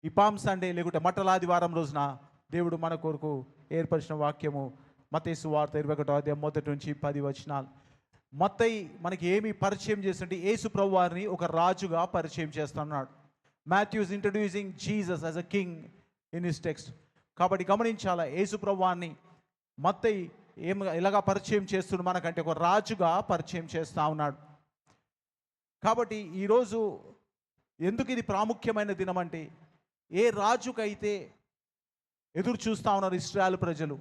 ఈ palm Sunday లేకుంటే మట్టలాదివారం రోజున దేవుడు మన కొరకు ఏర్పరిచిన వాక్యము మత్తయి సువార్త 21వ అధ్యాయం 1 నుంచి 10 వచనాలు. మత్తయి మనకి ఏమి పరిచయం చేస్తుంటే యేసు ప్రభు వారిని ఒక రాజుగా పరిచయం చేస్తున్నాడు. Matthew's introducing Jesus as a king in his text. కాబట్టి గమనించాలా, యేసు ప్రభు వారిని మత్తయి ఎలాగా పరిచయం చేస్తున్నాడు మనకంటే ఒక రాజుగా పరిచయం చేస్తూ ఉన్నాడు. కాబట్టి ఈరోజు ఎందుకు ఇది ప్రాముఖ్యమైన దినం అంటే, ఏ రాజుకైతే ఎదురు చూస్తూ ఉన్నారు ఇశ్రాయేలు ప్రజలు,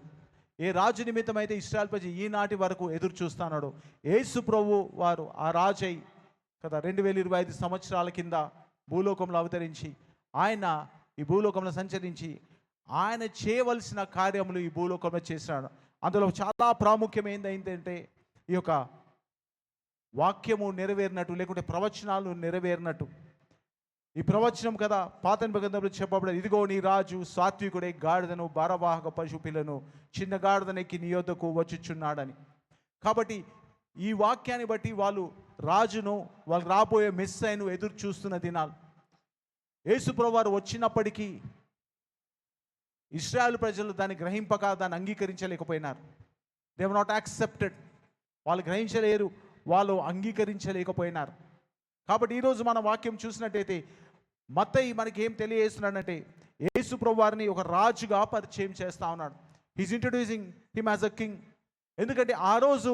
ఏ రాజు నిమిత్తం అయితే ఇశ్రాయేలు ప్రజలు ఈనాటి వరకు ఎదురు చూస్తున్నాడు, యేసు ప్రభు వారు ఆ రాజై కదా 2025 సంవత్సరాల కింద భూలోకంలో అవతరించి ఆయన ఈ భూలోకంలో సంచరించి ఆయన చేయవలసిన కార్యములు ఈ భూలోకంలో చేసినాడు. అందులో చాలా ప్రాముఖ్యం ఏంటంటే ఈ యొక్క వాక్యము నెరవేరినట్టు, లేకుంటే ప్రవచనాలు నెరవేరినట్టు. ఈ ప్రవచనం కదా పాత నిబంధనలో చెప్పబడింది, ఇదిగో నీ రాజు సాత్వికుడై గాడిదను భారవాహక పశుపిల్లను చిన్న గాడిదనెక్కి నీ యొద్దకు వచ్చుచున్నాడని. కాబట్టి ఈ వాక్యాన్ని బట్టి వాళ్ళు రాజును, వాళ్ళు రాబోయే మెస్సైను ఎదురు చూస్తున్న దినాలు. యేసు ప్రభువు వారు వచ్చినప్పటికీ ఇశ్రాయేలు ప్రజలు దాన్ని గ్రహింపక దాన్ని అంగీకరించలేకపోయినారు. They have not accepted. వాళ్ళు గ్రహించలేరు, వాళ్ళు అంగీకరించలేకపోయినారు. కాబట్టి ఈరోజు మన వాక్యం చూసినట్టయితే మత్తయి మనకి ఏం తెలియజేస్తున్నాడంటే యేసు ప్రభు వారిని ఒక రాజుగా పరిచయం చేస్తూ ఉన్నాడు. He's introducing him as a king. ఎందుకంటే ఆ రోజు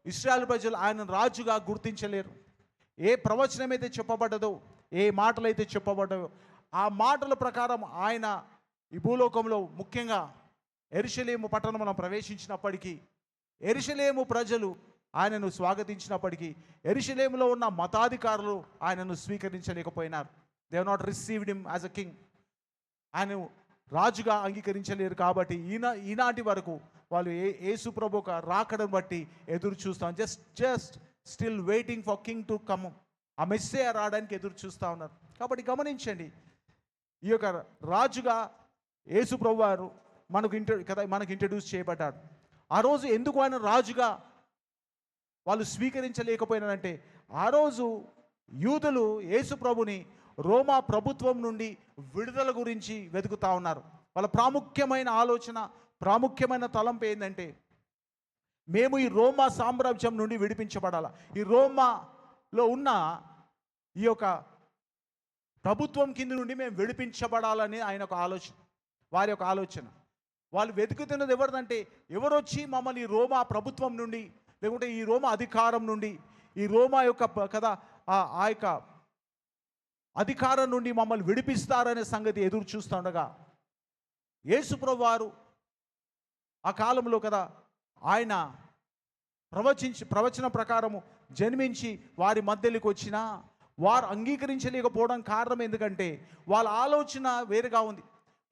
ఇశ్రాయేలు ప్రజలు ఆయన రాజుగా గుర్తించలేరు. ఏ ప్రవచనం అయితే చెప్పబడ్డదో, ఏ మాటలు అయితే చెప్పబడ్డాయో ఆ మాటల ప్రకారం ఆయన ఈ భూలోకంలో ముఖ్యంగా యెరూషలేము పట్టణంలో ప్రవేశించినప్పటికీ యెరూషలేము ప్రజలు ఆయనను స్వాగతించినప్పటికీ యెరూషలేములో ఉన్న మతాధికారులు ఆయనను స్వీకరించలేకపోయినారు. They have not received him as a king. ఆయన రాజుగా అంగీకరించలేరు. కాబట్టి ఈనాటి వరకు వాళ్ళు యేసు ప్రభు ఒక రాకడను బట్టి ఎదురు చూస్తాం. Just still waiting for king to come. ఆ మెస్సేయ రావడానికి ఎదురు చూస్తూ ఉన్నారు. కాబట్టి గమనించండి, ఈ యొక్క రాజుగా యేసు ప్రభు వారు మనకు ఇంట్రడ్యూస్ చేయబడ్డాడు. ఆ రోజు ఎందుకు ఆయన రాజుగా వాళ్ళు స్వీకరించలేకపోయినారంటే, ఆ రోజు యూదులు యేసు ప్రభుని రోమా ప్రభుత్వం నుండి విడుదల గురించి వెతుకుతూ ఉన్నారు. వాళ్ళ ప్రాముఖ్యమైన ఆలోచన, ప్రాముఖ్యమైన తలంపు ఏంటంటే, మేము ఈ రోమా సామ్రాజ్యం నుండి విడిపించబడాలి, ఈ రోమాలో ఉన్న ఈ యొక్క ప్రభుత్వం కింద నుండి మేము విడిపించబడాలని ఆయన ఒక ఆలోచన, వారి యొక్క ఆలోచన. వాళ్ళు వెతుకుతున్నది ఎవరిదంటే, ఎవరు వచ్చి మమ్మల్ని రోమా ప్రభుత్వం నుండి, లేకుంటే ఈ రోమా అధికారం నుండి, ఈ రోమా యొక్క కదా ఆ యొక్క అధికారం నుండి మమ్మల్ని విడిపిస్తారనే సంగతి ఎదురు చూస్తుండగా, యేసు ప్రభు వారు ఆ కాలంలో కదా ఆయన ప్రవచన ప్రకారము జన్మించి వారి మధ్యలోకి వచ్చినా వారు అంగీకరించలేకపోవడం కారణం ఎందుకంటే వాళ్ళ ఆలోచన వేరుగా ఉంది.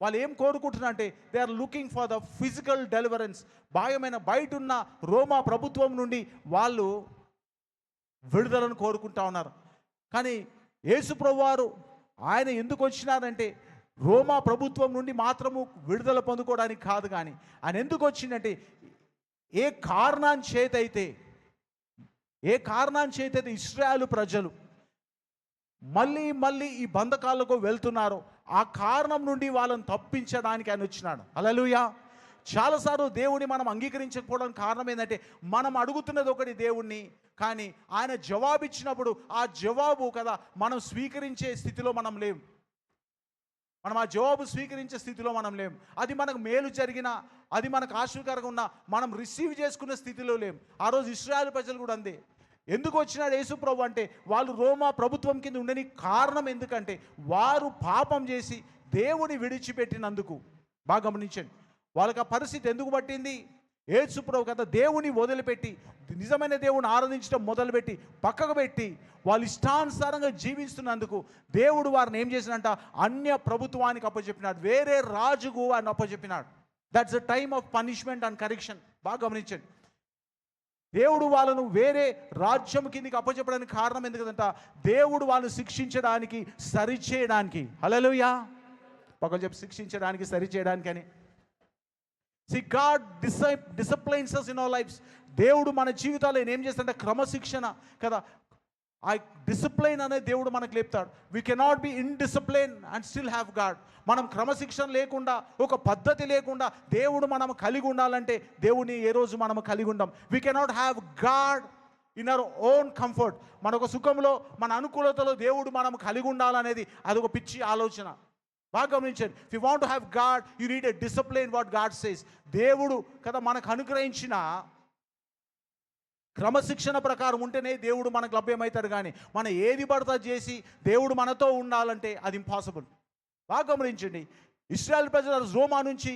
వాళ్ళు ఏం కోరుకుంటున్నారంటే, they are looking for the physical deliverance. బయట ఉన్న రోమా ప్రభుత్వం నుండి వాళ్ళు విడుదలను కోరుకుంటా ఉన్నారు. కానీ యేసు ప్రభు వారు ఆయన ఎందుకు వచ్చినారంటే, రోమా ప్రభుత్వం నుండి మాత్రము విడుదల పొందుకోవడానికి కాదు, కానీ ఆయన ఎందుకు వచ్చిందంటే, ఏ కారణాన్ని చేతైతే ఇశ్రాయేలు ప్రజలు మళ్ళీ ఈ బంధకాలకు వెళ్తున్నారు, ఆ కారణం నుండి వాళ్ళని తప్పించడానికి ఆయన వచ్చినాడు. హల్లెలూయా. చాలాసార్లు దేవుడిని మనం అంగీకరించకపోవడానికి కారణం ఏంటంటే, మనం అడుగుతున్నది ఒకటి దేవుణ్ణి, కానీ ఆయన జవాబు ఇచ్చినప్పుడు ఆ జవాబు కదా మనం స్వీకరించే స్థితిలో మనం లేం. మనం ఆ జవాబు స్వీకరించే స్థితిలో మనం లేం. అది మనకు మేలు జరిగినా, అది మనకు ఆశీర్వాదకరంగా ఉన్నా మనం రిసీవ్ చేసుకునే స్థితిలో లేం. ఆ రోజు ఇశ్రాయేలు ప్రజలు కూడా అంతే. ఎందుకు వచ్చినాడు యేసు ప్రభు అంటే, వాళ్ళు రోమా ప్రభుత్వం కింద ఉండని కారణం ఎందుకంటే వారు పాపం చేసి దేవుని విడిచిపెట్టినందుకు. బాగా గమనించండి, వాళ్ళకి ఆ పరిస్థితి ఎందుకు పట్టింది. యేసు ప్రభు కదా దేవుని వదిలిపెట్టి, నిజమైన దేవుని ఆరాధించడం మొదలుపెట్టి పక్కకు పెట్టి వాళ్ళు ఇష్టానుసారంగా జీవిస్తున్నందుకు దేవుడు వారిని ఏం చేసినంట, అన్య ప్రభుత్వానికి అప్పచెప్పినాడు, వేరే రాజుకు ఆయన అప్పచెప్పినాడు. That's the time of punishment and correction. బాగా గమనించండి, దేవుడు వాళ్ళను వేరే రాజ్యం కిందకి అప్పచెప్పడానికి కారణం ఎందుకంట, దేవుడు వాళ్ళని శిక్షించడానికి, సరిచేయడానికి. హల్లెలూయా. పక్కన చెప్పి శిక్షించడానికి, సరిచేయడానికి అని. See, God disciplines us in our lives. దేవుడు మన జీవితాల్లో ఏం చేస్తాడంటే క్రమశిక్షణ కదా, ఆ డిసిప్లైన్ అనేది దేవుడు మనకు లేపుతాడు. We cannot be indiscipline and still have God. మనం క్రమశిక్షణ లేకుండా, ఒక పద్ధతి లేకుండా దేవుడు మనం కలిగి ఉండాలంటే దేవుని ఏ రోజు మనం కలిగి ఉండం. We cannot have God in our own comfort. మనొక సుఖంలో, మన అనుకూలతలో దేవుడు మనం కలిగి ఉండాలనేది అదొక పిచ్చి ఆలోచన. బాగా గమనించండి. If you want to have God, you need a discipline what God says. దేవుడు కదా మనకు అనుగ్రహించిన క్రమశిక్షణ ప్రకారం ఉంటేనే దేవుడు మనకు లభ్యమవుతాడు. కానీ మనం ఏది పడతా చేసి దేవుడు మనతో ఉండాలంటే అది ఇంపాసిబుల్. బాగా గమనించండి. ఇశ్రాయేల్ ప్రజలు రోమా నుంచి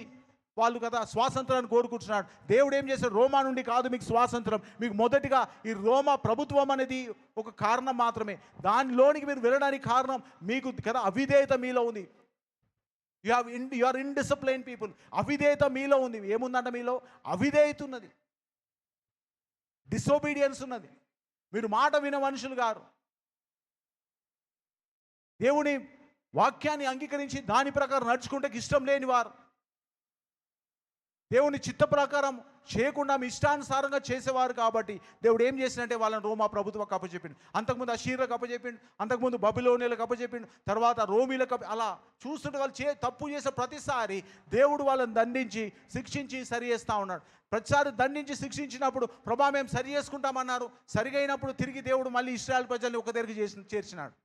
వాళ్ళు కదా స్వాతంత్రాన్ని కోరుకుంటున్నాడు. దేవుడు ఏం చేశాడు? రోమా నుండి కాదు మీకు స్వాతంత్రం, మీకు మొదటిగా ఈ రోమా ప్రభుత్వం అనేది ఒక కారణం మాత్రమే. దానిలోనికి మీరు వెళ్ళడానికి కారణం మీకు కదా అవిధేయత మీలో ఉంది. You are indiscipline people. అవిధేయత మీలో ఉంది. ఏముందంట మీలో? అవిధేయత ఉన్నది, డిసోబీడియన్స్ ఉన్నది. మీరు మాట విన మనుషులు గారు. దేవుని వాక్యాన్ని అంగీకరించి దాని ప్రకారం నడుచుకుంటే ఇష్టం లేని వారు, దేవుని చిత్త ప్రకారం చేయకుండా మీ ఇష్టానుసారంగా చేసేవారు. కాబట్టి దేవుడు ఏం చేసినంటే వాళ్ళని రోమా ప్రభుత్వం అప్పచెప్పిండు. అంతకుముందు అషీర్లకు అప్పచెప్పిండు, అంతకుముందు బబిలోనియలకు అప్పచెప్పిండు, తర్వాత రోమీలకు. అలా చూస్తుంటే వాళ్ళు తప్పు చేసే ప్రతిసారి దేవుడు వాళ్ళని దండించి శిక్షించి సరి చేస్తూ ఉన్నాడు. ప్రతిసారి దండించి శిక్షించినప్పుడు ప్రభా మేము సరి చేసుకుంటామన్నారు. సరిగైనప్పుడు తిరిగి దేవుడు మళ్ళీ ఇశ్రాయేల్ ప్రజల్ని ఒక దగ్గరికి చేర్చినాడు.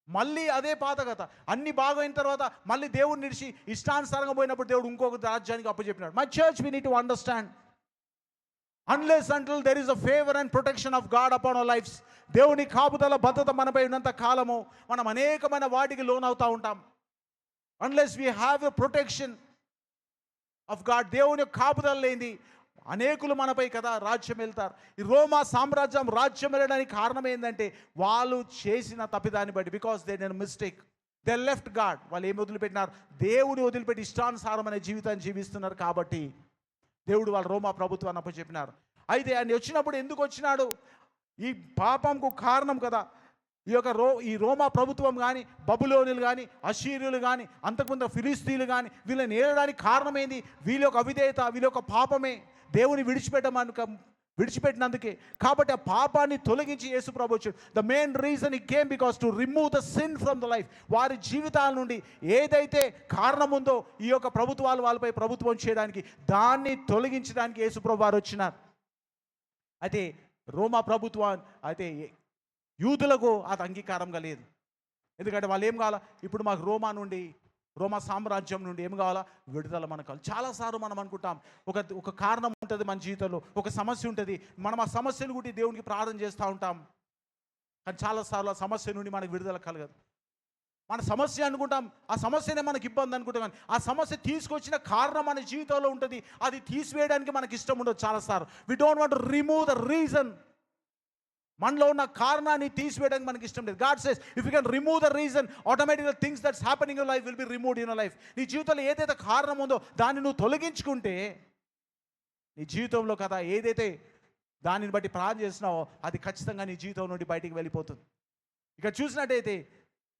మళ్ళీ అదే పాత కథ. అన్ని బాగైన తర్వాత మళ్ళీ దేవుడిని నిడిచి ఇష్టానుసారంగా పోయినప్పుడు దేవుడు ఇంకొక రాజ్యానికి అప్పచెప్పినాడు. My church we need to understand, unless until there is a favour and protection of God upon our lifes. దేవుని కాపుదల భద్రత మనపై ఉన్నంత కాలము మనం అనేకమైన వాటికి లోన్ అవుతూ ఉంటాం. Unless we have a protection of God, దేవుని కాపుదల లేనిది అనేకులు మనపై కదా రాజ్యం వెళ్తారు. ఈ రోమా సామ్రాజ్యం రాజ్యం వెళ్ళడానికి కారణం ఏంటంటే వాళ్ళు చేసిన తప్పిదాన్ని బట్టి. Because they did mistake, they left God. వాళ్ళు ఏమి వదిలిపెట్టినారు? దేవుని వదిలిపెట్టి ఇష్టానుసారం అనే జీవితాన్ని జీవిస్తున్నారు. కాబట్టి దేవుడు వాళ్ళ రోమా ప్రభుత్వాన్ని అప్పచెప్పినారు. అయితే ఆయన వచ్చినప్పుడు ఎందుకు వచ్చినాడు? ఈ పాపంకు కారణం కదా ఈ రోమా ప్రభుత్వం కానీ, బబులోనులు కానీ, అషీరులు కానీ, అంతకుముందు ఫిలిస్తీన్లు కానీ, వీళ్ళని ఏలడానికి కారణం ఏంది? వీళ్ళ యొక్క అవిధేయత, వీళ్ళ యొక్క పాపమే. దేవుని విడిచిపెట్టినందుకే. కాబట్టి ఆ పాపాన్ని తొలగించి యేసు ప్రభు వచ్చాడు. ద మెయిన్ రీజన్ ఈ came because to remove the sin from the life. వారి జీవితాల నుండి ఏదైతే కారణం ఉందో ఈ యొక్క ప్రభుత్వాలు వాళ్ళపై ప్రభుత్వం చేయడానికి, దాన్ని తొలగించడానికి యేసు ప్రభు వారు వచ్చినారు. అయితే రోమా ప్రభుత్వం అయితే యూదులకు అది అంగీకారంగా లేదు. ఎందుకంటే వాళ్ళు ఏం కావాలా? ఇప్పుడు మాకు రోమా సామ్రాజ్యం నుండి ఏం కావాలా? విడుదల మనకు కావాలి. చాలాసార్లు మనం అనుకుంటాం ఒక కారణం ఉంటుంది మన జీవితంలో, ఒక సమస్య ఉంటుంది, మనం ఆ సమస్యను గురించి దేవునికి ప్రార్థన చేస్తూ ఉంటాం. కానీ చాలాసార్లు ఆ సమస్య నుండి మనకు విడుదల కలగదు. మన సమస్య అనుకుంటాం, ఆ సమస్యనే మనకి ఇబ్బంది అనుకుంటాం. కానీ ఆ సమస్య తీసుకొచ్చిన కారణం మన జీవితంలో ఉంటుంది. అది తీసివేయడానికి మనకి ఇష్టం ఉండదు చాలాసార్లు. We don't want to remove the reason. మనలో ఉన్న కారణాన్ని తీసివేయడానికి మనకి ఇష్టం లేదు. God says if you can remove the reason, ఆటోమేటిక్గా things that's happening in life will be removed in life. నీ జీవితంలో ఏదైతే కారణం ఉందో దాన్ని నువ్వు తొలగించుకుంటే నీ జీవితంలో కదా ఏదైతే దానిని బట్టి ప్రార్థన చేస్తున్నావో అది ఖచ్చితంగా నీ జీవితం నుండి బయటికి వెళ్ళిపోతుంది. ఇక చూసినట్టయితే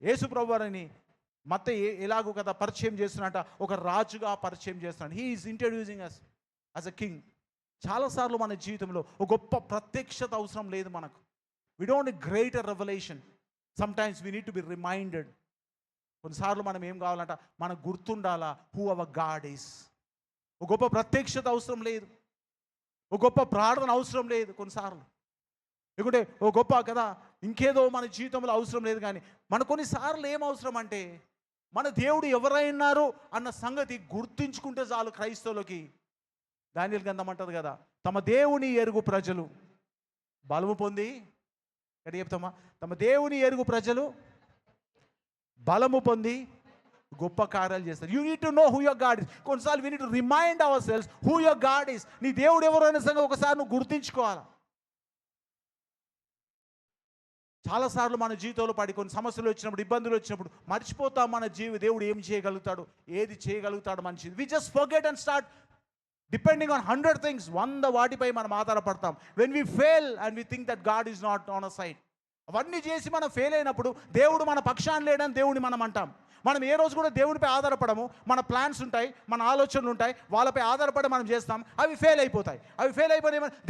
యేసు ప్రభువారిని మత్తయి ఎలాగో కదా పరిచయం చేస్తున్నట్ట, ఒక రాజుగా పరిచయం చేస్తున్నాడు. He is introducing us as a king. చాలాసార్లు మన జీవితంలో ఒక గొప్ప ప్రత్యక్షత అవసరం లేదు మనకు. We don't need greater revolution. Sometimes we need to be reminded. కొన్నిసార్లు మనం ఏం కావాలంట? మనకు గుర్తుండాలా హూ అవర్ గాడ్ ఈస్. ఒక గొప్ప ప్రత్యక్షత అవసరం లేదు, ఒక గొప్ప ప్రార్థన అవసరం లేదు కొన్నిసార్లు. ఎందుకంటే ఓ గొప్ప కదా ఇంకేదో మన జీవితంలో అవసరం లేదు. కానీ మన కొన్నిసార్లు ఏం అవసరం అంటే మన దేవుడు ఎవరైనారు అన్న సంగతి గుర్తించుకుంటే చాలు. క్రైస్తవులకి దానియేలు గ్రంథం అంటది కదా, తమ దేవుని ఎరుగు ప్రజలు బలము పొంది, ఎక్కడ చెప్తామా? తమ దేవుని ఎరుగు ప్రజలు బలము పొంది గొప్ప కార్యాలు చేస్తారు. You need to know who your God is. కొన్నిసార్లు we need to remind our selves who your God is. నీ దేవుడు ఎవరు అనే సంగతి ఒకసారి నువ్వు గుర్తించుకోవాలి. చాలాసార్లు మన జీవితంలో పడి కొన్ని సమస్యలు వచ్చినప్పుడు, ఇబ్బందులు వచ్చినప్పుడు మర్చిపోతాం మన దేవుడు ఏం చేయగలుగుతాడు, ఏది చేయగలుగుతాడు మనిషి. We just forget and start depending on 100 things. 100 వాటిపై మనం ఆధారపడతాం. When we fail and we think that God is not on a side. అవన్నీ చేసి మనం ఫెయిల్ అయినప్పుడు దేవుడు మన పక్షాన్ని లేడని దేవుడిని మనం అంటాం. మనం ఏ రోజు కూడా దేవునిపై ఆధారపడము. మన ప్లాన్స్ ఉంటాయి, మన ఆలోచనలు ఉంటాయి, వాళ్ళపై ఆధారపడి మనం చేస్తాం. అవి ఫెయిల్ అయిపోతాయి.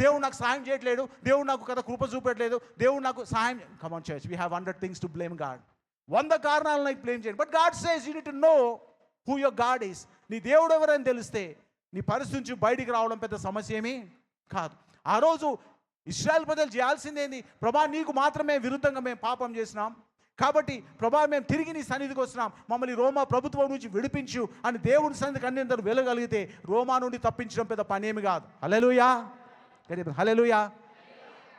దేవుడు నాకు సహాయం చేయట్లేదు, దేవుడు నాకు కదా కృప చూపెట్టలేదు, దేవుడు నాకు సహాయం. Come on church, we have 100 things to blame God. 100 కారణాలను బ్లేమ్ చేయండి. But God says you need to know who your God is. నీ దేవుడు ఎవరని తెలిస్తే నీ పరిస్థితి నుంచి బయటికి రావడం పెద్ద సమస్య ఏమీ కాదు. ఆ రోజు ఇశ్రాయేల్ ప్రజలు చేయాల్సిందేంది? ప్రభా, నీకు మాత్రమే విరుద్ధంగా మేము పాపం చేసినాం, కాబట్టి ప్రభా మేము తిరిగి నీ సన్నిధికి వస్తున్నాం, మమ్మల్ని రోమా ప్రభుత్వం నుంచి విడిపించు అని దేవుని సన్నిధికి అన్నిందరూ వెళ్ళగలిగితే రోమా నుండి తప్పించడం పెద్ద పని ఏమి కాదు. హల్లెలూయా, హల్లెలూయా,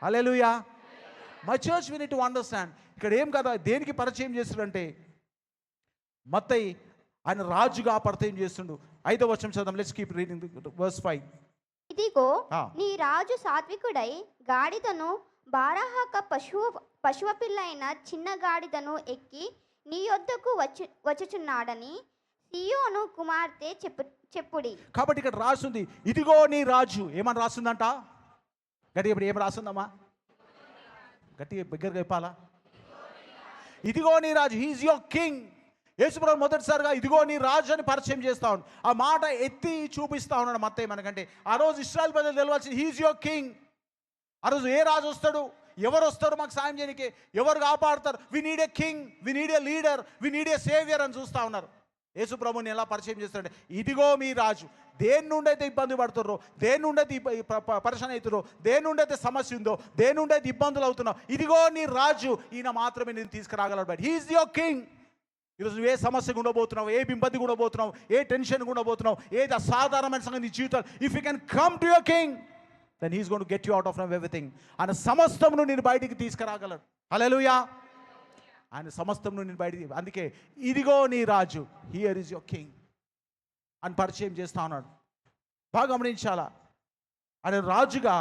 హల్లెలూయా. My church we need to understand. ఇక్కడ ఏం కదా దేనికి పరిచయం చేస్తుండంటే, మత్తయి ఆయన రాజుగా పరిచయం చేస్తుండు. 5వ వచనం చదువుదాం. Let's keep reading verse 5. ఇదిగో నీ రాజు సాత్వికుడై గాడిదను బారాహక పశువ పిల్లైన చిన్న గాడిదను ఎక్కి నీ యొద్దకు వచ్చుచున్నాడని సియోను కుమార్తె చెప్పుడి. కాబట్టి ఇక్కడ రాస్తుంది, ఇదిగో నీ రాజు. ఏమని రాస్తుందంట? గట్టిగా ఇప్పుడు ఏం రాస్తుందమ్మా? గట్టిగా బిగ్గరగా చెప్పాలా? ఇదిగో నీ రాజు, హీఈస్ యువర్ కింగ్. యేసుప్రభు మొదటిసారిగా ఇదిగో నీ రాజు అని పరిచయం చేస్తా ఉన్నాడు. ఆ మాట ఎత్తి చూపిస్తా ఉన్నాడు మత్తయి మనకంటే. ఆ రోజు ఇశ్రాయేల్ ప్రజలు తెలవాల్సింది, హీఈస్ యువర్ కింగ్. ఆ రోజు ఏ రాజు వస్తాడు, ఎవరు వస్తారు మాకు సాయం చేయడానికి, ఎవరు కాపాడుతారు? We need a king, we need a leader, we need a saviour అని చూస్తూ ఉన్నారు. యేసుప్రభుని ఎలా పరిచయం చేస్తాడంటే, ఇదిగో మీ రాజు. దేని నుండి అయితే ఇబ్బంది పడుతుర్రో, దేని నుండి అయితే పరిశ్రమ అవుతుర్రో, దేని నుండి అయితే సమస్య ఉందో, దేని నుండి అయితే ఇబ్బందులు అవుతున్నావు, ఇదిగో నీ రాజు. ఈయన మాత్రమే నేను తీసుకురాగలడు. But he is your king. ఈరోజు నువ్వు ఏ సమస్య ఉండబోతున్నావు, ఏ ఇబ్బంది ఉండబోతున్నావు, ఏ టెన్షన్ ఉండబోతున్నావు, ఏది అసాధారణమైన సంగతి నీ జీవితాలు, if you can come to your king, then he's going to get you out of everything. ఆయన సమస్తమును నేను బయటికి తీసుకురాగలడు. హల్లెలూయా. ఆయన సమస్తమును నేను బయటికి, అందుకే ఇదిగో నీ రాజు, హియర్ ఈజ్ యువర్ కింగ్ అని పరిచయం చేస్తా ఉన్నాడు. బాగా గమనించాలా, ఆయన రాజుగా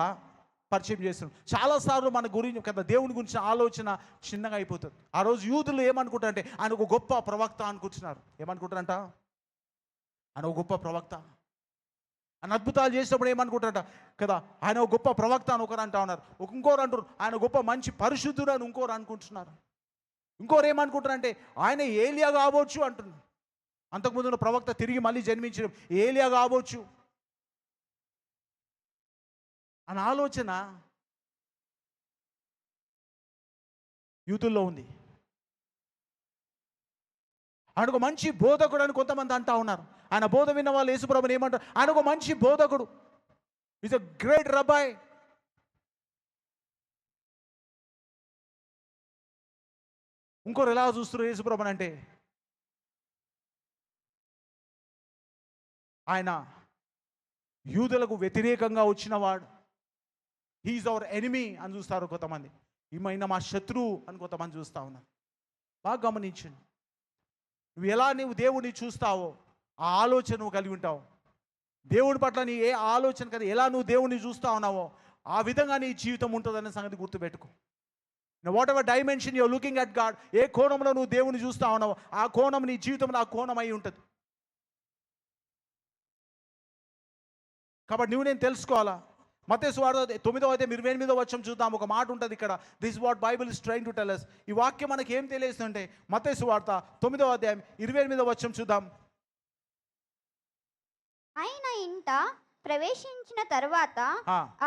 పరిచయం చేస్తున్నాడు. చాలాసార్లు మన గురించి కదా దేవుని గురించి ఆలోచన చిన్నగా అయిపోతుంది. ఆ రోజు యూదులు ఏమనుకుంటారంటే, ఆయన ఒక గొప్ప ప్రవక్త అనుకుంటున్నారు. ఏమనుకుంటారంట? ఆయన ఒక గొప్ప ప్రవక్త. ఆయన అద్భుతాలు చేసినప్పుడు ఏమనుకుంటారంట కదా, ఆయన ఒక గొప్ప ప్రవక్త అని ఒకరు అంటా ఉన్నారు. ఇంకోరు అంటారు ఆయన గొప్ప మంచి పరిశుద్ధుడు అని ఇంకోరు అనుకుంటున్నారు. ఇంకోరు ఏమనుకుంటారంటే ఆయన ఏలియా కావచ్చు అంటున్నారు. అంతకుముందు ఉన్న ప్రవక్త తిరిగి మళ్ళీ జన్మించడం ఏలియా కావచ్చు అన్న ఆలోచన యూతుల్లో ఉంది. ఆయన ఒక మంచి బోధకుడు అని కొంతమంది అంటా ఉన్నారు. ఆయన బోధ విన్న వాళ్ళు యేసుప్రభుని ఏమంటారు? ఆయన ఒక మంచి బోధకుడు, ఈజ్ ఎ గ్రేట్ రబ్బాయ్. ఇంకోరు ఎలా చూస్తారు యేసుప్రభుని అంటే, ఆయన యూదులకు వ్యతిరేకంగా వచ్చినవాడు, హీఈస్ అవర్ ఎనిమీ అని చూస్తారు కొంతమంది. ఈయన మా శత్రువు అని కొంతమంది చూస్తూ ఉన్నారు. బాగా గమనించండి, నువ్వు ఎలా నువ్వు దేవుడిని చూస్తావో ఆ ఆలోచన నువ్వు కలిగి ఉంటావు. దేవుడి పట్ల నీ ఏ ఆలోచన కదా, ఎలా నువ్వు దేవుడిని చూస్తూ ఉన్నావో ఆ విధంగా నీ జీవితం ఉంటుందనే సంగతి గుర్తుపెట్టుకో. Whatever dimension you are looking at God, ఏ కోణంలో నువ్వు దేవుని చూస్తూ ఉన్నావో ఆ కోణం నీ జీవితంలో ఆ కోణం అయి ఉంటుంది. కాబట్టి నువ్వు నేను తెలుసుకోవాలా. మత్తయి సువార్త 9వ అధ్యాయం 28వ వచనం చూద్దాం. ఒక మాట ఉంటుంది ఇక్కడ, this what Bible is trying to tell us. ఈ వాక్యం మనకి ఏం తెలియజేస్తుందంటే, మత్తయి సువార్త 9వ అధ్యాయం 28వ వచనం చూద్దాం. ఆయన ఇంట ప్రవేశించిన తర్వాత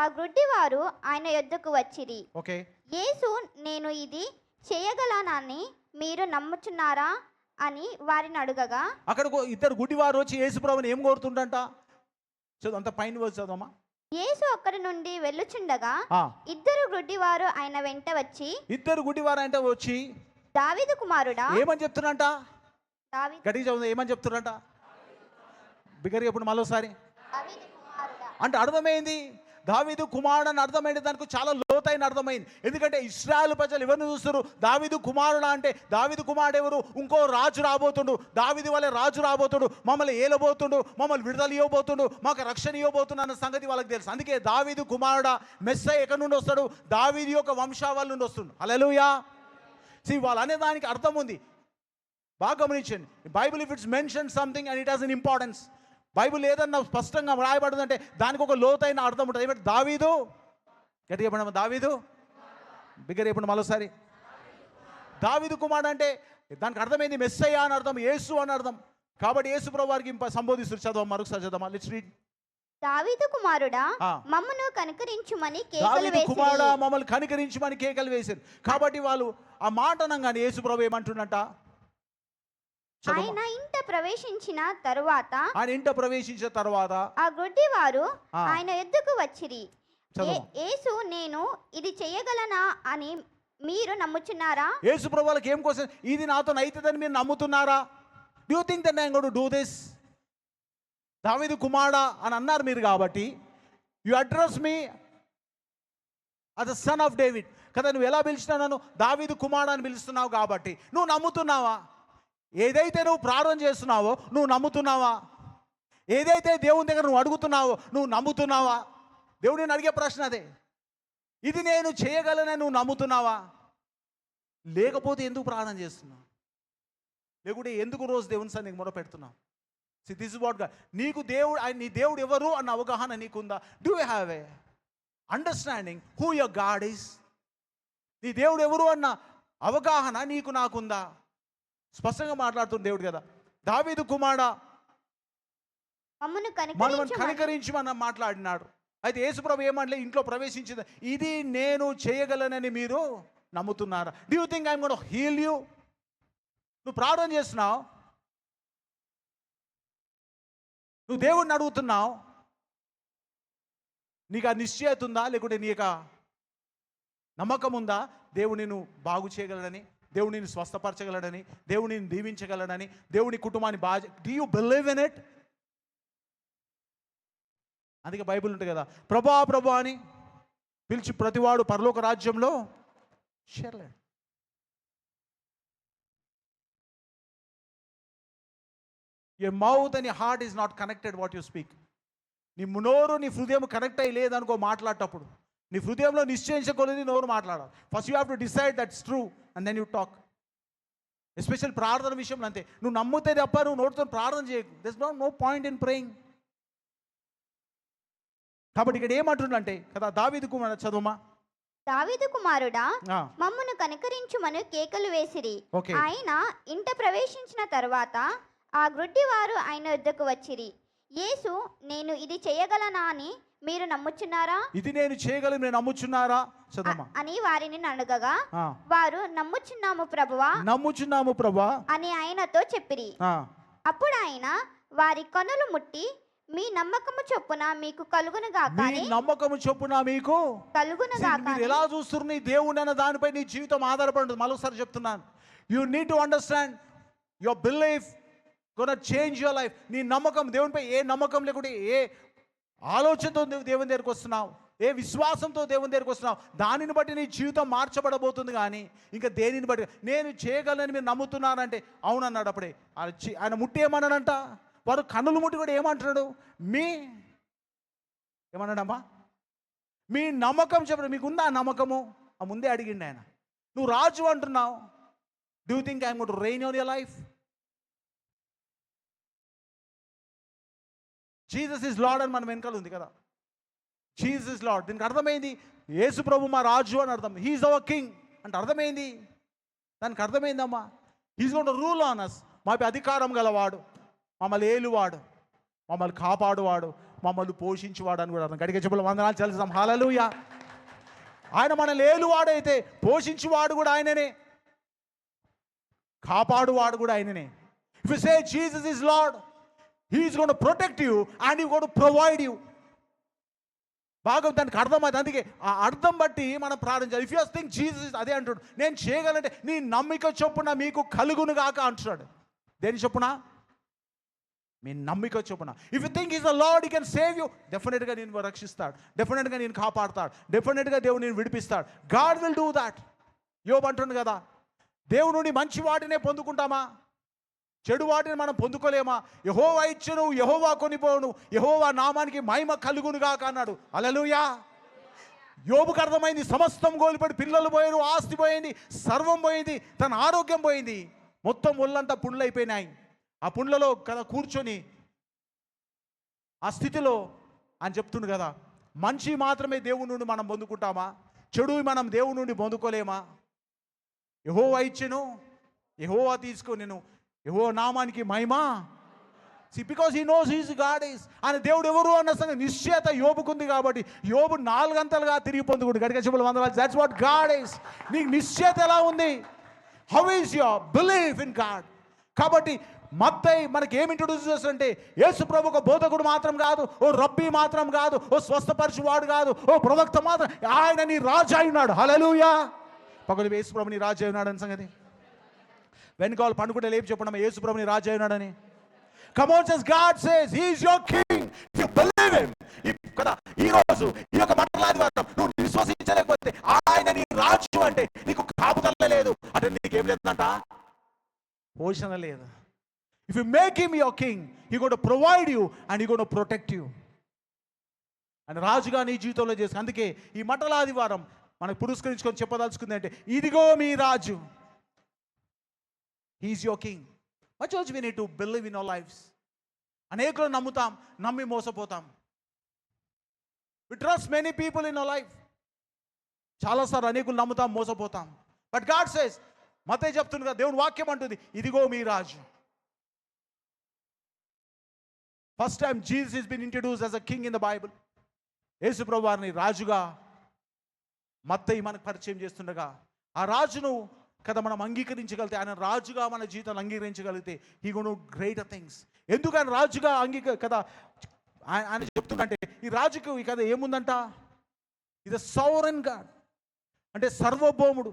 ఆ గుడ్డివారు ఆయన యొద్దకు వచ్చిరి. ఓకే, యేసు నేను ఇది చేయగలనని మీరు నమ్ముచున్నారా అని వారిని అడుగగా, అక్కడ ఇద్దరు గుడ్డివారు వచ్చి యేసుప్రభుని ఏం కోరుతుండంట? చదువు, అంత పైన వచ్చి చదవమ్మా. యేసు అక్కడి నుండి వెళ్ళుచుండగా ఇద్దరు గుడ్డివారు ఆయన వెంట వచ్చి, ఇద్దరు గుడ్డివారు అంటే వచ్చి, దావీదు కుమారుడా ఏమని చెప్తున్నంట? దావీదు, గట్టిగా చదువు, ఏమని చెప్తున్నంట? బిగ్గరగా ఇప్పుడు మరోసారి అంటే అర్థమైంది. దావీదు కుమారుడు అని అర్థమైంది. దానికి చాలా లోతైన అర్థమైంది. ఎందుకంటే ఇశ్రాయేలు ప్రజలు ఎవరిని చూస్తారు? దావీదు కుమారుడు అంటే దావీదు కుమారుడు ఎవరు? ఇంకో రాజు రాబోతుండు, దావీదు వల్లే రాజు రాబోతుండు, మమ్మల్ని ఏలబోతుండు, మమ్మల్ని విడుదల ఇవ్వబోతుండు, మాకు రక్షణ ఇవ్వబోతుండు అన్న సంగతి వాళ్ళకి తెలుసు. అందుకే దావీదు కుమారుడా మెస్సయ్య ఎక్కడి నుండి వస్తాడు? దావీదు యొక్క వంశావళి నుండి వస్తుండు. హల్లెలూయా. వాళ్ళు అనే దానికి అర్థం ఉంది. బాగా గమనించండి. Bible if it's mention something and it has an importance, Bible ఏదన్నా స్పష్టంగా రాయబడిందంటే దానికి ఒక లోతైన అర్థం ఉంటుంది. ఏమంటే దావీదు, గట్టిగా చెప్పండి, దావీదు బిగ్గర చెప్పండి మరోసారి. దావీదు కుమారుడు అంటే దానికి అర్థమైంది మెస్సయ్య అని అర్థం, యేసు అని అర్థం. కాబట్టి యేసు ప్రభు వారికి సంబోధిస్తారు. చదవ, మరొకసారి చదవమా. Let's read. దావీదు కుమారుడా మమ్మను కనికరించుమని కేకలు దావీదు కుమారుడా వేసిరి. మమ్మల్ని కనికరించమని కేకలు వేశారు. కాబట్టి వాళ్ళు ఆ మాట అనగానే యేసు ప్రభు ఏమంటున్నట, ఆయన ఇంట ప్రవేశించిన తరువాత ఆయన ఇంట ప్రవేశించిన తర్వాత ఆ గుడ్డి వారు ఆయన ఎద్దుకు వచ్చిరి. చదవ. యేసు నేను ఇది చేయగలనా అని మీరు నమ్ముచున్నారా? యేసు ప్రభు వాళ్ళకి ఏం కోసం, ఇది నాతో అవుతుందని మీరు నమ్ముతున్నారా? Do you think that I am going to do this? దావీదు కుమారుడా అని అన్నారు మీరు, కాబట్టి you address me as a son of David కదా. నువ్వు ఎలా పిలిచినావు నన్ను? దావీదు కుమారుడు అని పిలుస్తున్నావు కాబట్టి నువ్వు నమ్ముతున్నావా? ఏదైతే నువ్వు ప్రార్థన చేస్తున్నావో నువ్వు నమ్ముతున్నావా? ఏదైతే దేవుని దగ్గర నువ్వు అడుగుతున్నావో నువ్వు నమ్ముతున్నావా? దేవుడు నేను అడిగే ప్రశ్న అదే. ఇది నేను చేయగలనని నువ్వు నమ్ముతున్నావా? లేకపోతే ఎందుకు ప్రార్థన చేస్తున్నావు? లేకుంటే ఎందుకు రోజు దేవుని సన్నిధికి మొర పెడుతున్నావు? This is what God. నీకు దేవుడు, నీ దేవుడు ఎవరు అన్న అవగాహన నీకుందా? Do you have A understanding who your God is? నీ దేవుడు ఎవరు అన్న అవగాహన నీకు నాకుందా? స్పష్టంగా మాట్లాడుతున్న దేవుడు కదా. దావీదు కుమారుడా మమ్మను మనల్ని కనికరించమని మాట్లాడినాడు. అయితే యేసుప్రభు ఏమంటలే, ఇంట్లో ప్రవేశించింది, ఇది నేను చేయగలనని మీరు నమ్ముతున్నారా? Do you think I'm gonna heal you? నువ్వు ప్రార్థన చేస్తున్నావు, నువ్వు దేవుడిని అడుగుతున్నావు, నీకు ఆ నిశ్చయత ఉందా? లేకుంటే నీకు నమ్మకం ఉందా దేవుడు నిన్ను బాగు చేయగలడని, దేవుడు నిన్ను స్వస్థపరచగలడని, దేవుడు నిన్ను దీవించగలడని, దేవుని కుటుంబాన్ని బాగా? Do you believe in it? అందుకే బైబిల్ ఉంటుంది కదా, ప్రభా ప్రభా అని పిలిచి ప్రతివాడు పరలోక రాజ్యంలో చేరలేడు. Your mouth and your heart is not connected what you speak. నీ నోరు నీ హృదయం కనెక్ట్ అయ్యి లేదనుకో మాట్లాడేటప్పుడు, నీ హృదయంలో నిశ్చయించకూడదు నోరు మాట్లాడాలి. First you have to decide that's true and then you talk. Especial ప్రార్థన విషయంలో అంతే. నువ్వు నమ్మితే తప్ప నువ్వు నోటితో ప్రార్థన చేయకు. This no point in praying. కాబట్టి ఇక్కడ ఏమంటుండంటే కదా, దావీదు కుమారుడా చదువుమా. దావీదు కుమారుడా మమ్మను కనికరించుమని కేకలు వేసిరి. ఆయన ఇంట ప్రవేశించిన తరువాత ఆ గ్రుడ్డి వారు ఆయన వద్దకు వచ్చిరి. యేసు నేను ఇది చేయగలనా అని మీరు నమ్ముచున్నారా? ఇది నేను చేయగలను మీరు నమ్ముచున్నారా చదవమా అని వారిని అడగగా వారు నమ్ముచున్నాము ప్రభువా, నమ్ముచున్నాము ప్రభువా అని ఆయనతో చెప్పిరి. అప్పుడు ఆయన వారి కనులు ముట్టి మీ నమ్మకము చొప్పున మీకు కలుగును గాక, మీ నమ్మకము చొప్పున మీకు కలుగును గాక. మీరు ఎలా చూస్తున్నారు నీ దేవుడు అన్న దానిపై నీ జీవితం ఆధారపడి ఉంటుంది. మరోసారి చెప్తున్నాను, you need to understand your belief gonna change your life. నీ నమ్మకం దేవునిపై ఏ నమ్మకం లేకుంటే ఏ ఆలోచనతో నువ్వు దేవుని దగ్గరికి వస్తున్నావు, ఏ విశ్వాసంతో దేవుని దగ్గరికి వస్తున్నావు, దానిని బట్టి నీ జీవితం మార్చబడబోతుంది. కానీ ఇంకా దేనిని బట్టి నేను చేయగలనని మీరు నమ్ముతున్నారంటే అవునన్నాడు. అప్పుడే ఆయన ముట్టి ఏమన్నాడంట, వారు కన్నులు ముట్టి కూడా ఏమంటున్నాడు, ఏమన్నాడమ్మా, మీ నమ్మకం చెప్పండి. మీకుందా ఆ నమ్మకము? ఆ ముందే అడిగిండు ఆయన. నువ్వు రాజు అంటున్నావు, do you think I'm going to rain on your life? Jesus is lord అని మన వెనకాల ఉంది కదా, జీసస్ ఇస్ లార్డ్. దీనికి అర్థమైంది యేసు ప్రభు మా రాజు అని అర్థం. హీఈస్ అవర్ కింగ్ అంటే అర్థమైంది. దానికి అర్థమైందమ్మా, he's going to rule on us. మాపై అధికారం గలవాడు, మమ్మల్ని ఏలువాడు, మమ్మల్ని కాపాడువాడు, మమ్మల్ని పోషించువాడు అని కూడా అర్థం. గడిగే చెప్పులు వందనాలు చెల్లిస్తాం. హల్లెలూయా. ఆయన మనల్ని ఏలువాడైతే పోషించువాడు కూడా ఆయననే, కాపాడువాడు కూడా ఆయననే. If you say Jesus is lord, he is going to protect you and he is going to provide you. బాగా దానికి అర్థమైంది. అందుకే ఆ అర్థం బట్టి మనం ప్రార్థించాలి. ఇఫ్ యూ థింక్ జీసస్ అదే అంటాడు, నేను చేయగలంటే నీ నమ్మిక చొప్పున మీకు కలుగును గాక అంటున్నాడు. దేని చొప్పున? మీ నమ్మిక చొప్పున. If you think is the lord he can save you, డెఫినెట్గా నేను రక్షిస్తాడు, డెఫినెట్గా నేను కాపాడుతాడు, డెఫినెట్గా దేవుడు నేను విడిపిస్తాడు. God will do that. యోబు అంటుంది కదా, దేవుడి నుండి మంచి వాటినే పొందుకుంటామా, చెడు వాటిని మనం పొందుకోలేమా? యెహోవా ఇచ్చును, యెహోవా కొనిపోను, యెహోవా నామానికి మహిమ కలుగునుగాక అన్నాడు. హల్లెలూయా. యోబుకు అర్థమైంది, సమస్తం కోల్పోయి, పిల్లలు పోయారు, ఆస్తి పోయింది, సర్వం పోయింది, తన ఆరోగ్యం పోయింది, మొత్తం ఒళ్ళంతా పుండ్లు అయిపోయినాయి. ఆ పుండ్లలో కదా కూర్చొని ఆ స్థితిలో అని చెప్తుండు కదా, మంచి మాత్రమే దేవుని నుండి మనం పొందుకుంటామా, చెడు మనం దేవుని నుండి పొందుకోలేమా? యెహోవా ఇచ్చెను, యెహోవా తీసుకొని నేను యెహోవా నామానికి మహిమ. See, because he knows his God is. ఆయన దేవుడు ఎవరు అన్న సంగతి నిశ్చయత యోబుకుంది కాబట్టి యోబు 4 గంటలుగా తిరిగి పొందుకుంది. గడిక చెప్పులు వందనాలు. That's what God is. నీకు నిశ్చయత ఎలా ఉంది? How is your belief in God? కాబట్టి మత్తయి మనకి ఏమి ఇంట్రొడ్యూస్ చేస్తుంటే యేసు ప్రభు ఒక బోధకుడు మాత్రం కాదు, ఓ రబ్బీ మాత్రం కాదు, ఓ స్వస్థపరచువాడు కాదు, ఓ ప్రవక్త మాత్రం, ఆయన నీ రాజు అయి ఉన్నాడు. హల్లెలూయా. పగలు యేసు ప్రభు నీ రాజు అయి ఉన్నాడు అని సంగతి వెనుక వాళ్ళు పండుకుంటే లేపు చెప్పండి, యేసు ప్రభు నీ రాజు అయి ఉన్నాడని. Come on, says God says he is your king. If you believe him. కదా ఈ రోజు ఈ యొక్క మండలాదివారం నువ్వు విశ్వసించలేకపోతే ఆయన నీ రాజు అంటే నీకు కాపుదల లేదు అంటే నీకేం లేదంట, పోషణ లేదు. If you make him your king, he going to provide you and he going to protect you. అని రాజుగా నీ జీవితంలో చేసి, అందుకే ఈ మండలాదివారం మనకు పురస్కరించుకొని చెప్పదలుచుకుంది అంటే ఇదిగో మీ రాజు. He is your king. What else we need to believe in our lives? అనేకులు నమ్ముతాం, నమ్మి మోసపోతాం. We trust many people in our life. చాలాసార్లు అనేకులు నమ్ముతాం, మోసపోతాం. But God says, మత్తయి చెప్తుంది కదా, దేవుని వాక్యం అంటుంది ఇదిగో మీ రాజు. First time Jesus has been introduced as a king in the Bible. యేసు ప్రభువు వారిని రాజుగా మత్తయి మనకు పరిచయం చేస్తుండగా, ఆ రాజును కదా మనం అంగీకరించగలిగితే, ఆయన రాజుగా మన జీవితాన్ని అంగీకరించగలిగితే he gonna do greater things. ఎందుకు ఆయన రాజుగా కదా ఆయన చెప్తుందంటే, ఈ రాజుకు ఈ కదా ఏముందంట, ఇది సోవరెన్ గాడ్ అంటే సర్వభౌముడు,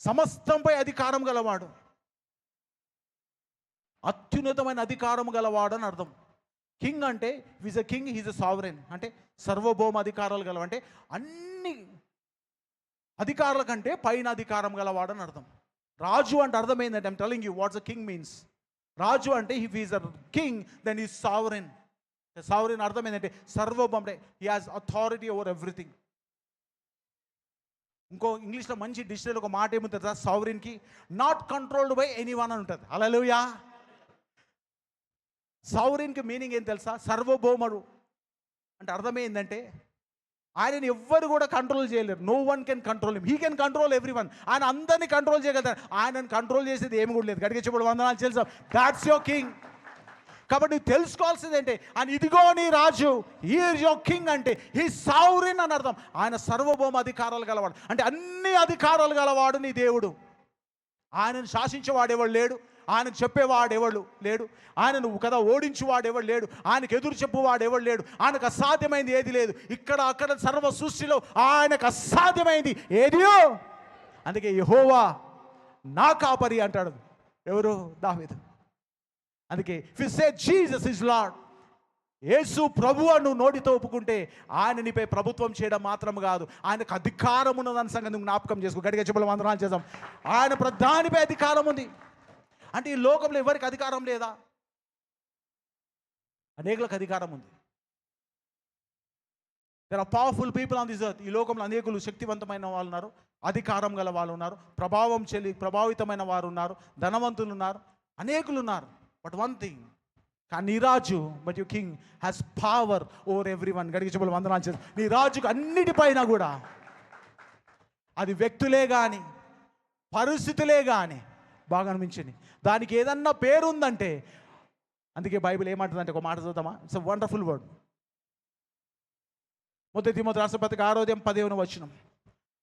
సమస్తంపై అధికారం గలవాడు, అత్యున్నతమైన అధికారం గలవాడు అని అర్థం. కింగ్ అంటే is a king, is a sovereign అంటే సర్వభౌమ అధికారాలు గలవ అంటే అన్ని అధికారుల కంటే పైన అధికారం గలవాడు అని అర్థం. రాజు అంటే అర్థం ఏంటంటే, I'm telling you what's a king means. రాజు అంటే if is a king then is sovereign. Sovereign అర్థం ఏంటంటే సర్వభౌమ, అంటే he has authority over everything. ఇంకో ఇంగ్లీష్లో మంచి డిక్షనరీలో ఒక మాట ఏముంటుంది సావరెన్కి, నాట్ కంట్రోల్డ్ బై ఎనీవన్ అని ఉంటుంది. హల్లెలూయా. సావరెన్కి మీనింగ్ ఏం తెలుసా? సర్వభౌముడు అంటే అర్థం ఏంటంటే ఆయనని ఎవ్వరు కూడా కంట్రోల్ చేయలేరు. No one can control him. He can control every one. ఆయన అందరినీ కంట్రోల్ చేయగలుగుతారు. ఆయనను కంట్రోల్ చేసేది ఏమి కూడా లేదు. గడిగే చెప్పడం వందనాలు తెలుసా, దాట్స్ యువర్ కింగ్. కాబట్టి నువ్వు తెలుసుకోవాల్సింది ఏంటి, ఆయన ఇదిగో నీ రాజు, హీ ఈజ్ యువర్ కింగ్ అంటే హీ సావరెన్ అని అర్థం. ఆయన సర్వభౌమ అధికారాలు గలవాడు అంటే అన్ని అధికారాలు గలవాడు నీ దేవుడు. ఆయనను శాసించేవాడెవడు లేడు, ఆయనకు చెప్పేవాడెవడు లేడు, ఆయనను కదా ఓడించేవాడెవడు లేడు, ఆయనకు ఎదురు చెప్పువాడెవడు లేడు, ఆయనకు అసాధ్యమైంది ఏది లేదు. ఇక్కడ అక్కడ సర్వ సృష్టిలో ఆయనకు అసాధ్యమైంది ఏదియో. అందుకే యెహోవా నా కాపరి అంటాడు ఎవరు? దావీదు. అందుకే if you say Jesus is Lord, యేసు ప్రభు అని నువ్వు నోటితో ఒప్పుకుంటే ఆయన నీపై ప్రభుత్వం చేయడం మాత్రం కాదు, ఆయనకు అధికారం ఉన్నదని సంగతి నువ్వు జ్ఞాపకం చేసుకో. గడిగా చెప్పలు వందనాలు చేద్దాం. ఆయన ప్రధానిపై అధికారం ఉంది. అంటే ఈ లోకంలో ఎవరికి అధికారం లేదా? అనేకులకు అధికారం ఉంది. There are powerful people on this earth. ఈ లోకంలో అనేకులు శక్తివంతమైన వాళ్ళు ఉన్నారు, అధికారం గల వాళ్ళు ఉన్నారు, ప్రభావితమైన వారు ఉన్నారు, ధనవంతులు ఉన్నారు, అనేకులు ఉన్నారు. బట్ వన్ థింగ్, కానీ నీ రాజు, but you king has power over every one. గడికి చెప్పలు వందనాలు చేసి నీ రాజుకు అన్నిటిపైన కూడా, అది వ్యక్తులే కానీ పరిస్థితులే కానీ బాగా అనిపించింది, దానికి ఏదన్నా పేరు ఉందంటే, అందుకే బైబిల్ ఏమంటుందంటే ఒక మాట చూద్దామా, ఇట్స్ ఎ వండర్ఫుల్ వర్డ్. మొదటి తిమోతి రాసిన పత్రిక 6వ అధ్యాయం 15వ వచనం.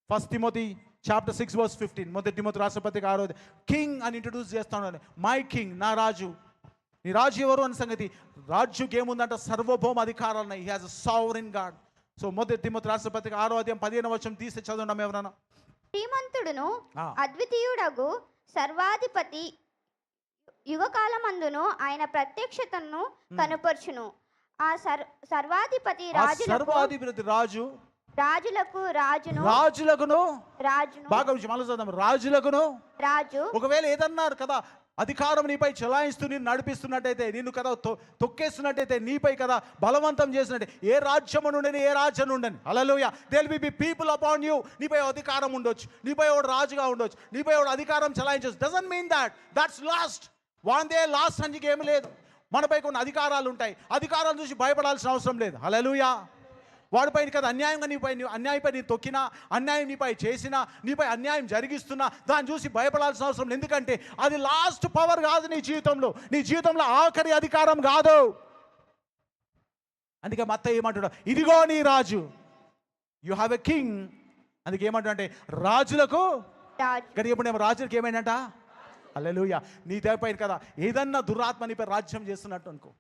First Timothy chapter 6 verse 15. మొదటి తిమోతి రాసిన పత్రిక 6వ అధ్యాయం. కింగ్ అని ఇంట్రడ్యూస్ చేస్తాను. మై కింగ్, నా రాజు. నీ రాజు ఎవరు అనే సంగతి, రాజుకి ఏముందంట, సర్వభౌమ అధికారాలు ఉన్నాయి. He has a sovereign God. So మొదటి తిమోతి రాసిన పత్రిక 6వ అధ్యాయం 15వ వచనం తీసి చదవండి ఎవరన్నా. శ్రీమంతుడును అద్వితీయుడగు సర్వాధిపతి యుగకాలమందును ఆయన ప్రత్యక్షతను కనుపర్చును. ఆ సర్వాధిపతి రాజు రాజులకును బాగా మళ్ళీ చదువుదాం. రాజు ఒకవేళ ఏదన్నారు కదా, అధికారం నీపై చెలాయిస్తూ నిన్ను నడిపిస్తున్నట్టయితే, నిన్ను కదా తొక్కేస్తున్నట్టయితే, నీపై కదా బలవంతం చేసినట్టే, ఏ రాజ్యము నుండి ఏ రాజ్యం నుండని, హల్లెలూయా, there will be people upon you. నీపై అధికారం ఉండొచ్చు, నీపై ఒకడు రాజుగా ఉండొచ్చు, నీపై ఒకడు అధికారం చెలాయించవచ్చు. Doesn't mean that's lost. వాందే లాస్ట్ అంజీకి ఏమి లేదు. మనపై కొన్ని అధికారాలు ఉంటాయి, అధికారాలు చూసి భయపడాల్సిన అవసరం లేదు. హల్లెలూయా. వాడిపైన కదా అన్యాయంగా అన్యాయంపై నీ తొక్కినా, అన్యాయం నీపై చేసినా, నీపై అన్యాయం జరిగిస్తున్నా దాన్ని చూసి భయపడాల్సిన అవసరం లేదు. ఎందుకంటే అది లాస్ట్ పవర్ కాదు నీ జీవితంలో ఆఖరి అధికారం కాదు. అందుకే మత్తయి ఏమంటాడు, ఇదిగో నీ రాజు, యు హ్యావ్ ఎ కింగ్. అందుకే ఏమంటాడు అంటే రాజులకు కానీ ఎప్పుడేమో రాజులకు ఏమైందంట, హల్లెలూయా. నీ పైన కదా ఏదన్నా దురాత్మ నీపై రాజ్యం చేస్తున్నట్టు అనుకో,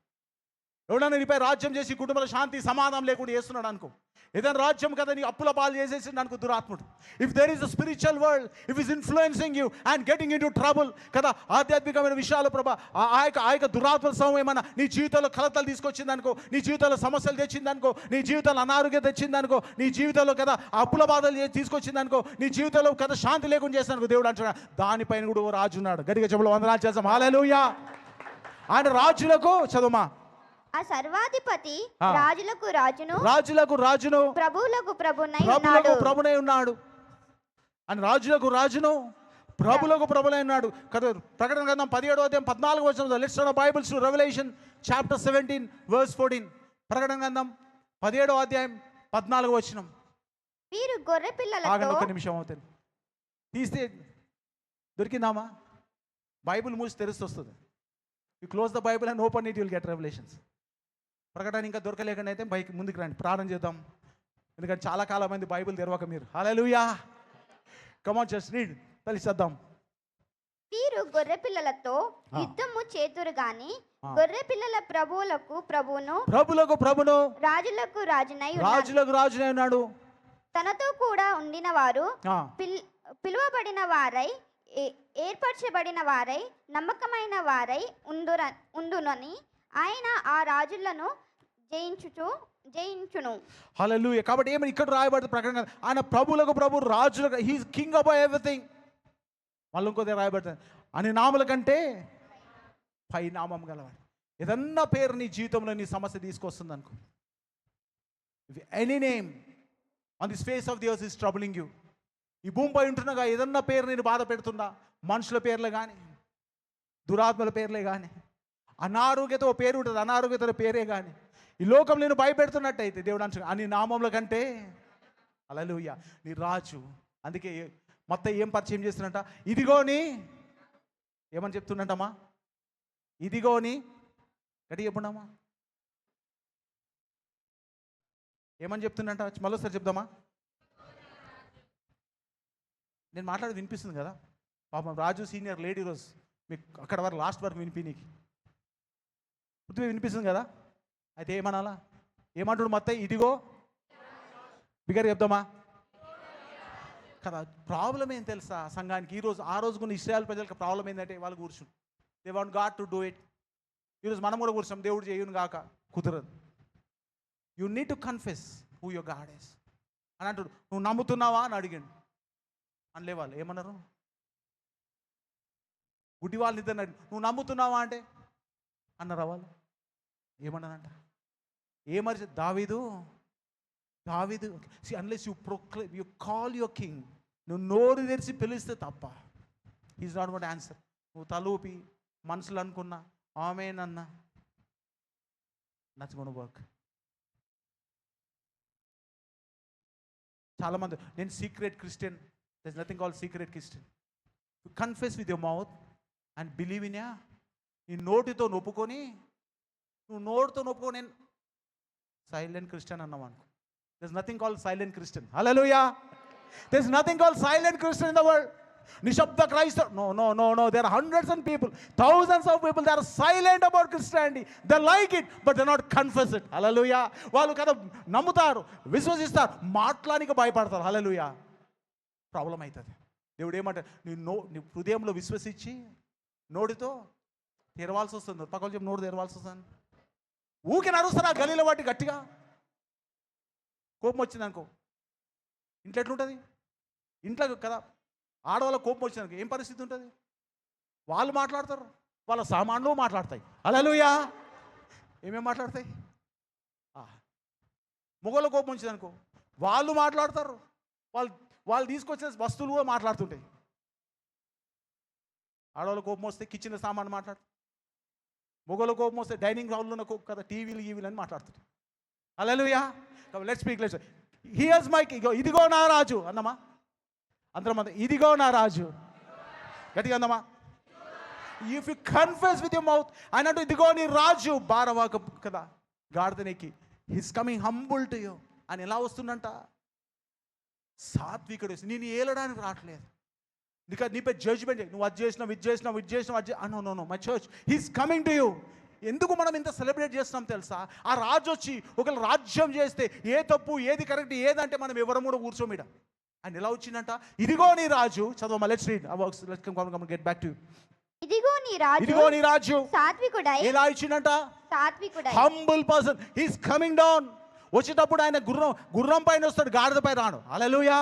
ఎవడన్నా నీపై రాజ్యం చేసి కుటుంబంలో శాంతి సమాధానం లేకుండా చేస్తున్నాడు అనుకో, ఏదైనా రాజ్యం కదా నీ అప్పుల పాలు చేసేసింది అనుకో దురాత్ముడు. If there is a spiritual world, if is influencing you and getting into trouble కదా, ఆధ్యాత్మికమైన విషయాలు ప్రభా ఆ యొక్క దురాత్మ సమయం ఏమన్నా నీ జీవితంలో కలతలు తీసుకొచ్చింది అనుకో, నీ జీవితంలో సమస్యలు తెచ్చింది అనుకో, నీ జీవితంలో అనారోగ్యం తెచ్చింది అనుకో, నీ జీవితంలో కదా అప్పుల బాధలు తీసుకొచ్చింది అనుకో, నీ జీవితంలో కదా శాంతి లేకుండా చేస్తాను అనుకో, దేవుడు అంటున్నాడు దానిపైన కూడా ఓ రాజు ఉన్నాడు. గట్టిగా చెప్పులు వందనాలు చేస్తాం, హల్లెలూయా. ఆయన రాజులకు చదువుమా, ఆ సర్వాధిపతి రాజులకు రాజును ప్రభువులకు ప్రభునై ఉన్నాడు. అని రాజులకు రాజును ప్రభులకు ప్రభునై ఉన్నాడు కదా. ప్రకటన గ్రంథం 17వ అధ్యాయం 14వ వచనం. Let's turn Bibles to Revelation chapter 17 verse 14. ప్రకటన గ్రంథం 17వ అధ్యాయం 14వ వచనం. వీరు గొర్రె పిల్లలతో, ఆగండి ఒక నిమిషం అవుతుంది, తీస్తే దొరికిందామా? బైబిల్ మూసి తెరిస్తే వస్తుంది. You close the Bible and open it, you will get revolutions. ప్రకటన ఇంకా దొరకలేకుండా అయితే ముందుకు రండి, ప్రార్థన చేద్దాం. ఎందుకంటే చాలా కాలం మంది బైబిల్ తెరవక మీరు. హల్లెలూయా, కమ్ ఆన్ జస్ట్ రీడ్, తెలిసేద్దాం. వీరు గొర్రె పిల్లలతో యుద్ధము చేతురు గాని గొర్రె పిల్లల ప్రభువును రాజులకు రాజునై ఉన్నాడు. తనతో కూడా ఉండిన వారు పిలువబడిన వారై ఏర్పరచబడిన వారై నమ్మకమైన వారై ఉండునని ఆయన ఆ రాజులను జయించును. హల్లెలూయా. కాబట్టి ఏమని ఇక్కడ రాయబడుతుంది ప్రకటన, ఆయన ప్రభువులకు ప్రభు, రాజులకు, he is king above everything. మళ్ళీ ఇంకోటి రాయబడుతుంది, అని నామల కంటే పై నామం గలవాడు. ఏదన్నా పేరు నీ జీవితంలో నీ సమస్య తీసుకొస్తుంది అనుకో, any name on this face of the earth is troubling you. ఈ భూమిపై ఉంటున్నగా ఏదన్నా పేరు నేను బాధ పెడుతుందా, మనుషుల పేర్లే కానీ, దురాత్మల పేర్లే కానీ, అనారోగ్యత ఓ పేరు ఉంటుంది, అనారోగ్యత పేరే కానీ, ఈ లోకం నేను భయపెడుతున్నట్టయితే దేవుడు అంటాడు అని నామంలో కంటే, హల్లెలూయా, నీ రాజు. అందుకే మొత్తం ఏం పరిచయం చేస్తున్నట్ట, ఇదిగోని ఏమని చెప్తున్నట్టమ్మా, ఇదిగోని గట్టి చెప్పున్నామా, ఏమని చెప్తున్నట్ట మళ్ళీసారి చెప్దామా. నేను మాట్లాడి వినిపిస్తుంది కదా పాపం, రాజు సీనియర్ లేడీ రోజు మీకు అక్కడ వరకు లాస్ట్ వరకు వినిపినీకి పృథ్వీ వినిపిస్తుంది కదా. అయితే ఏమనాలా, ఏమంటాడు మొత్తం, ఇదిగో బిగర్ చెప్దామా కదా. ప్రాబ్లం ఏం తెలుసా సంఘానికి ఈరోజు, ఆ రోజు కొన్ని ఇశ్రాయేల్ ప్రజలకు ప్రాబ్లం ఏంటంటే వాళ్ళు కూర్చుని they want God to do it. ఈరోజు మనం కూడా కూర్చున్నాం, దేవుడు చేయును గాక, కుదరదు. You need to confess who your God is అని అంటాడు. నువ్వు నమ్ముతున్నావా అని అడిగాడు. అనలే వాళ్ళు ఏమన్నారు, గుడ్డి వాళ్ళు ఇద్దరు నువ్వు నమ్ముతున్నావా అంటే అన్నారా వాళ్ళు, ఏమన్నారంట, ఏమరి దావీదు unless you proclaim, you call your king, నువ్వు నోరు తెరిచి పిలిస్తే తప్ప ఈజ్ నాట్ గోట్ ఆన్సర్. నువ్వు తలూపి మనసులు అనుకున్నా ఆమేనన్నా నట్స్ గోనా వర్క్. చాలామంది నేను secret Christian, there's nothing called secret Christian. You confess with your mouth and believe in ya. నీ నోటితో నొప్పుకొని, నువ్వు నోటితో నొప్పుకొని సైలెంట్ క్రిస్టియన్ అన్నావు అనుకో. there's nothing called silent Christian. Hallelujah. there's nothing called silent Christian in the world. నిశ్శబ్ద క్రైస్తవ, no, there are hundreds of people, thousands of people, they are silent about Christianity. They like it but they not confess it. Hallelujah. వాళ్ళు కదా నమ్ముతారు, విశ్వసిస్తారు, మాట్లాడానికి భయపడతారు. Hallelujah. Problem అవుతుంది. దేవుడు ఏమంటారు, నీ హృదయంలో విశ్వసించి నోటితో తెరవాల్సి వస్తుంది. పక్కన చెప్పి నోరు తెరవాల్సి వస్తుంది. ఊకి నడుస్తారా గలీలో వాటి గట్టిగా, కోపం వచ్చింది అనుకో, ఇంట్లో ఎట్లుంటుంది, ఇంట్లో కదా ఆడవాళ్ళ కోపం వచ్చింది అనుకో ఏం పరిస్థితి ఉంటుంది, వాళ్ళు మాట్లాడతారు, వాళ్ళ సామాన్లు మాట్లాడతాయి. హల్లెలూయా. ఏమేమి మాట్లాడతాయి, మొగోళ్ళ కోపం వచ్చింది అనుకో వాళ్ళు మాట్లాడతారు, వాళ్ళు తీసుకొచ్చిన వస్తువులు కూడా మాట్లాడుతుంటాయి. ఆడవాళ్ళ కోపం వస్తే కిచెన్ సామాన్ మాట్లాడుతారు, మొగోళ్ళ కోపం వస్తే డైనింగ్ హాల్లో ఉన్న కదా టీవీలు అని మాట్లాడుతుంటాయి. హల్లెలూయా. Let's speak, let's hears my king. ఇదిగో నా రాజు అన్నమా, అందరం ఇదిగో నా రాజు గట్టిగా అందమా. If you confess with your mouth, అన్నట్టు ఇదిగో నీ రాజు భారవాక కదా గాడిదనికి, he's coming humble to you అని ఎలా వస్తుందంట, సాత్వికుడు. నేను ఏలడానికి రావట్లేదు, నీపై జడ్జ్మెంట్, నువ్వు అది చేసినావు ఇది చేసినావు ఇది చేసినావు అది no my church, he's coming to you. ఎందుకు మనం ఇంత సెలబ్రేట్ చేస్తున్నాం తెలుసా? ఆ రాజు వచ్చి ఒకవేళ రాజ్యం చేస్తే ఏ తప్పు ఏది కరెక్ట్ ఏదంటే మనం ఎవరం కూడా కూర్చోమీడ. ఆయన ఎలా వచ్చిందంట, ఇదిగో నీ రాజు. చదవమా, let's read. Get back to you. ఇదిగో నీ రాజు సాత్వికుడై. ఎలా ఇచ్చిందంట? సాత్వికుడై, humble person, he's coming down. వచ్చేటప్పుడు ఆయన గుర్రం పైన వస్తాడు, గాడిద పై రాడు. హల్లెలూయా.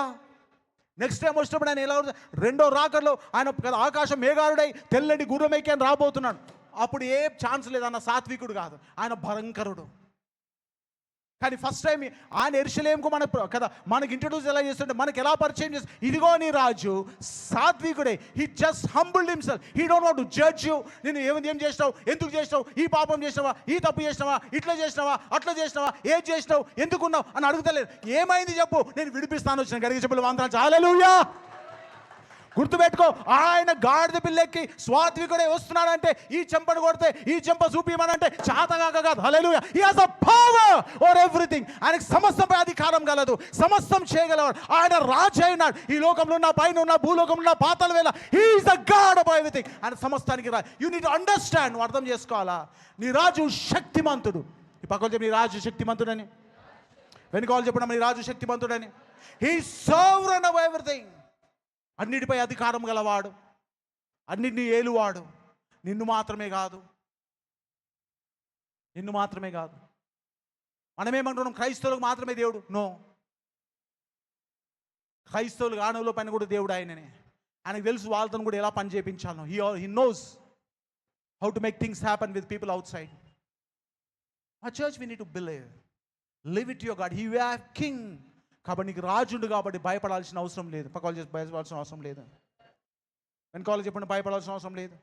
నెక్స్ట్ టైం వచ్చినప్పుడు ఆయన ఎలా ఉంటుంది, రెండో రాకడలో ఆయన ఆకాశం మేఘారుడై తెల్లని గుర్రం ఎక్కి అని రాబోతున్నాడు. అప్పుడు ఏ ఛాన్స్ లేదు, అన్న సాత్వికుడు కాదు, ఆయన భయంకరుడు. కానీ ఫస్ట్ టైం ఆయన యెరూషలేముకు కదా మనకి ఇంట్రడ్యూస్ ఎలా చేస్తుంటే, మనకి ఎలా పరిచయం చేస్తే, ఇదిగో నీ రాజు సాత్వికుడే. He just humbled himself. He don't want to judge you. నేను ఏం చేసినావు, ఎందుకు చేసినావు, ఈ పాపం చేసినావా, ఈ తప్పు చేసినావా, ఇట్లా చేసినావా, అట్లా చేసినావా, ఏం చేసినావు, ఎందుకున్నావు అని అడుగుతలేదు. ఏమైంది చెప్పు, నేను విడిపిస్తాను వచ్చిన గడిగి చెప్పులు వందనాలు. హల్లెలూయా. గుర్తుపెట్టుకో, ఆయన గాడిద పిల్లెక్కి స్వాత్వికుడే వస్తున్నాడంటే, ఈ చెంపను కొడితే ఈ చెంప చూపిమనంటే చాతగాక కాదు. హల్లెలూయా. He has a power over everything. ఆయనకి సమస్తంపై అధికారం గలదు, సమస్తం చేయగలవాడు. ఆయన రాజు అయినాడు. ఈ లోకంలో ఉన్న, పైన ఉన్న, భూలోకంలో ఉన్న, పాతాళ వేళ, he is the God of everything. ఆయన సమస్తానికి రాజు. యు నీడ్ టు అండర్స్టాండ్, నువ్వు అర్థం చేసుకోవాలా. నీ రాజు శక్తిమంతుడు. ఈ పక్కన చెప్పి నీ రాజు శక్తిమంతుడని, వెనుకోవాలి చెప్పడం నీ రాజు శక్తిమంతుడని. He is sovereign of everything. అన్నిటిపై అధికారం గలవాడు, అన్నిటినీ ఏలువాడు. నిన్ను మాత్రమే కాదు, మనమేమంటున్నాం, క్రైస్తవులకు మాత్రమే దేవుడు. నో, క్రైస్తవులు ఆనవుల పైన కూడా దేవుడు ఆయననే. ఆయనకు తెలుసు వాళ్ళతో కూడా ఎలా పని చేయించాలను. He knows how to make things happen with people outside. మా church we need to live it your God. He have king. కాబట్టి నీకు రాజుండు కాబట్టి భయపడాల్సిన అవసరం లేదు. పక్కన చేసి భయపడాల్సిన అవసరం లేదు. వెనకాల చెప్పండి, భయపడాల్సిన అవసరం లేదు.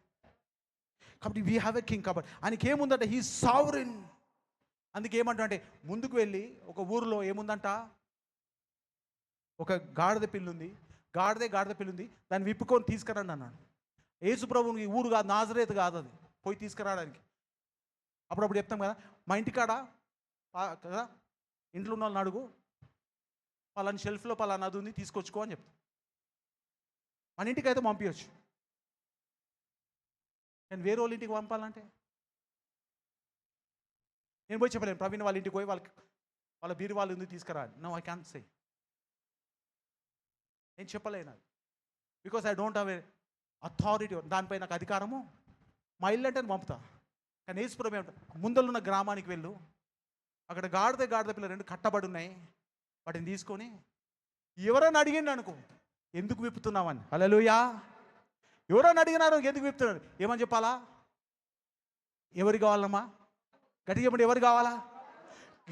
కాబట్టి వీ హ్యావ్ ఎ కింగ్. కాబట్టి ఆయనకి ఏముందంటే, హీ సావరెన్. అందుకే ఏమంటే, ముందుకు వెళ్ళి ఒక ఊరిలో ఏముందంట, ఒక గాడిద పిల్లుంది, గాడిద పిల్లుంది, దాన్ని విప్పుకొని తీసుకురండి అన్నాడు. యేసు ప్రభువుని ఊరు కాదు, నాజరేతు కాదు, అది పోయి తీసుకురావడానికి. అప్పుడప్పుడు చెప్తాం కదా, మా ఇంటికాడ కదా ఇంట్లో ఉన్న వాళ్ళని అడుగు, పలానా షెల్ఫ్లో పలానా అది ఉంది తీసుకొచ్చుకో అని చెప్తాం. మన ఇంటికి అయితే పంపించచ్చు, నేను వేరే వాళ్ళ ఇంటికి పంపాలంటే నేను పోయి చెప్పలేను. ప్రవీణ్ వాళ్ళ ఇంటికి పోయి వాళ్ళ బీరు వాళ్ళు ఉంది తీసుకురా. No, I can say. నేను చెప్పలేను అది, because I don't have a authority. దానిపై నాకు అధికారము, మా ఇల్లు అంటే నేను పంపుతా. కానీ యేసుప్రభు ఏమంటారు, ముందలున్న గ్రామానికి వెళ్ళు, అక్కడ గాడిద పిల్ల రెండు కట్టబడి ఉన్నాయి, వాటిని తీసుకొని ఎవరైనా అడిగిండు అనుకో, ఎందుకు విప్పుతున్నామని. హల్లెలూయా. ఎవరైనా అడిగినారు ఎందుకు విప్పుతున్నారు, ఏమని చెప్పాలా? ఎవరు కావాలమ్మా? గట్టిగా చెప్పండి, ఎవరు కావాలా?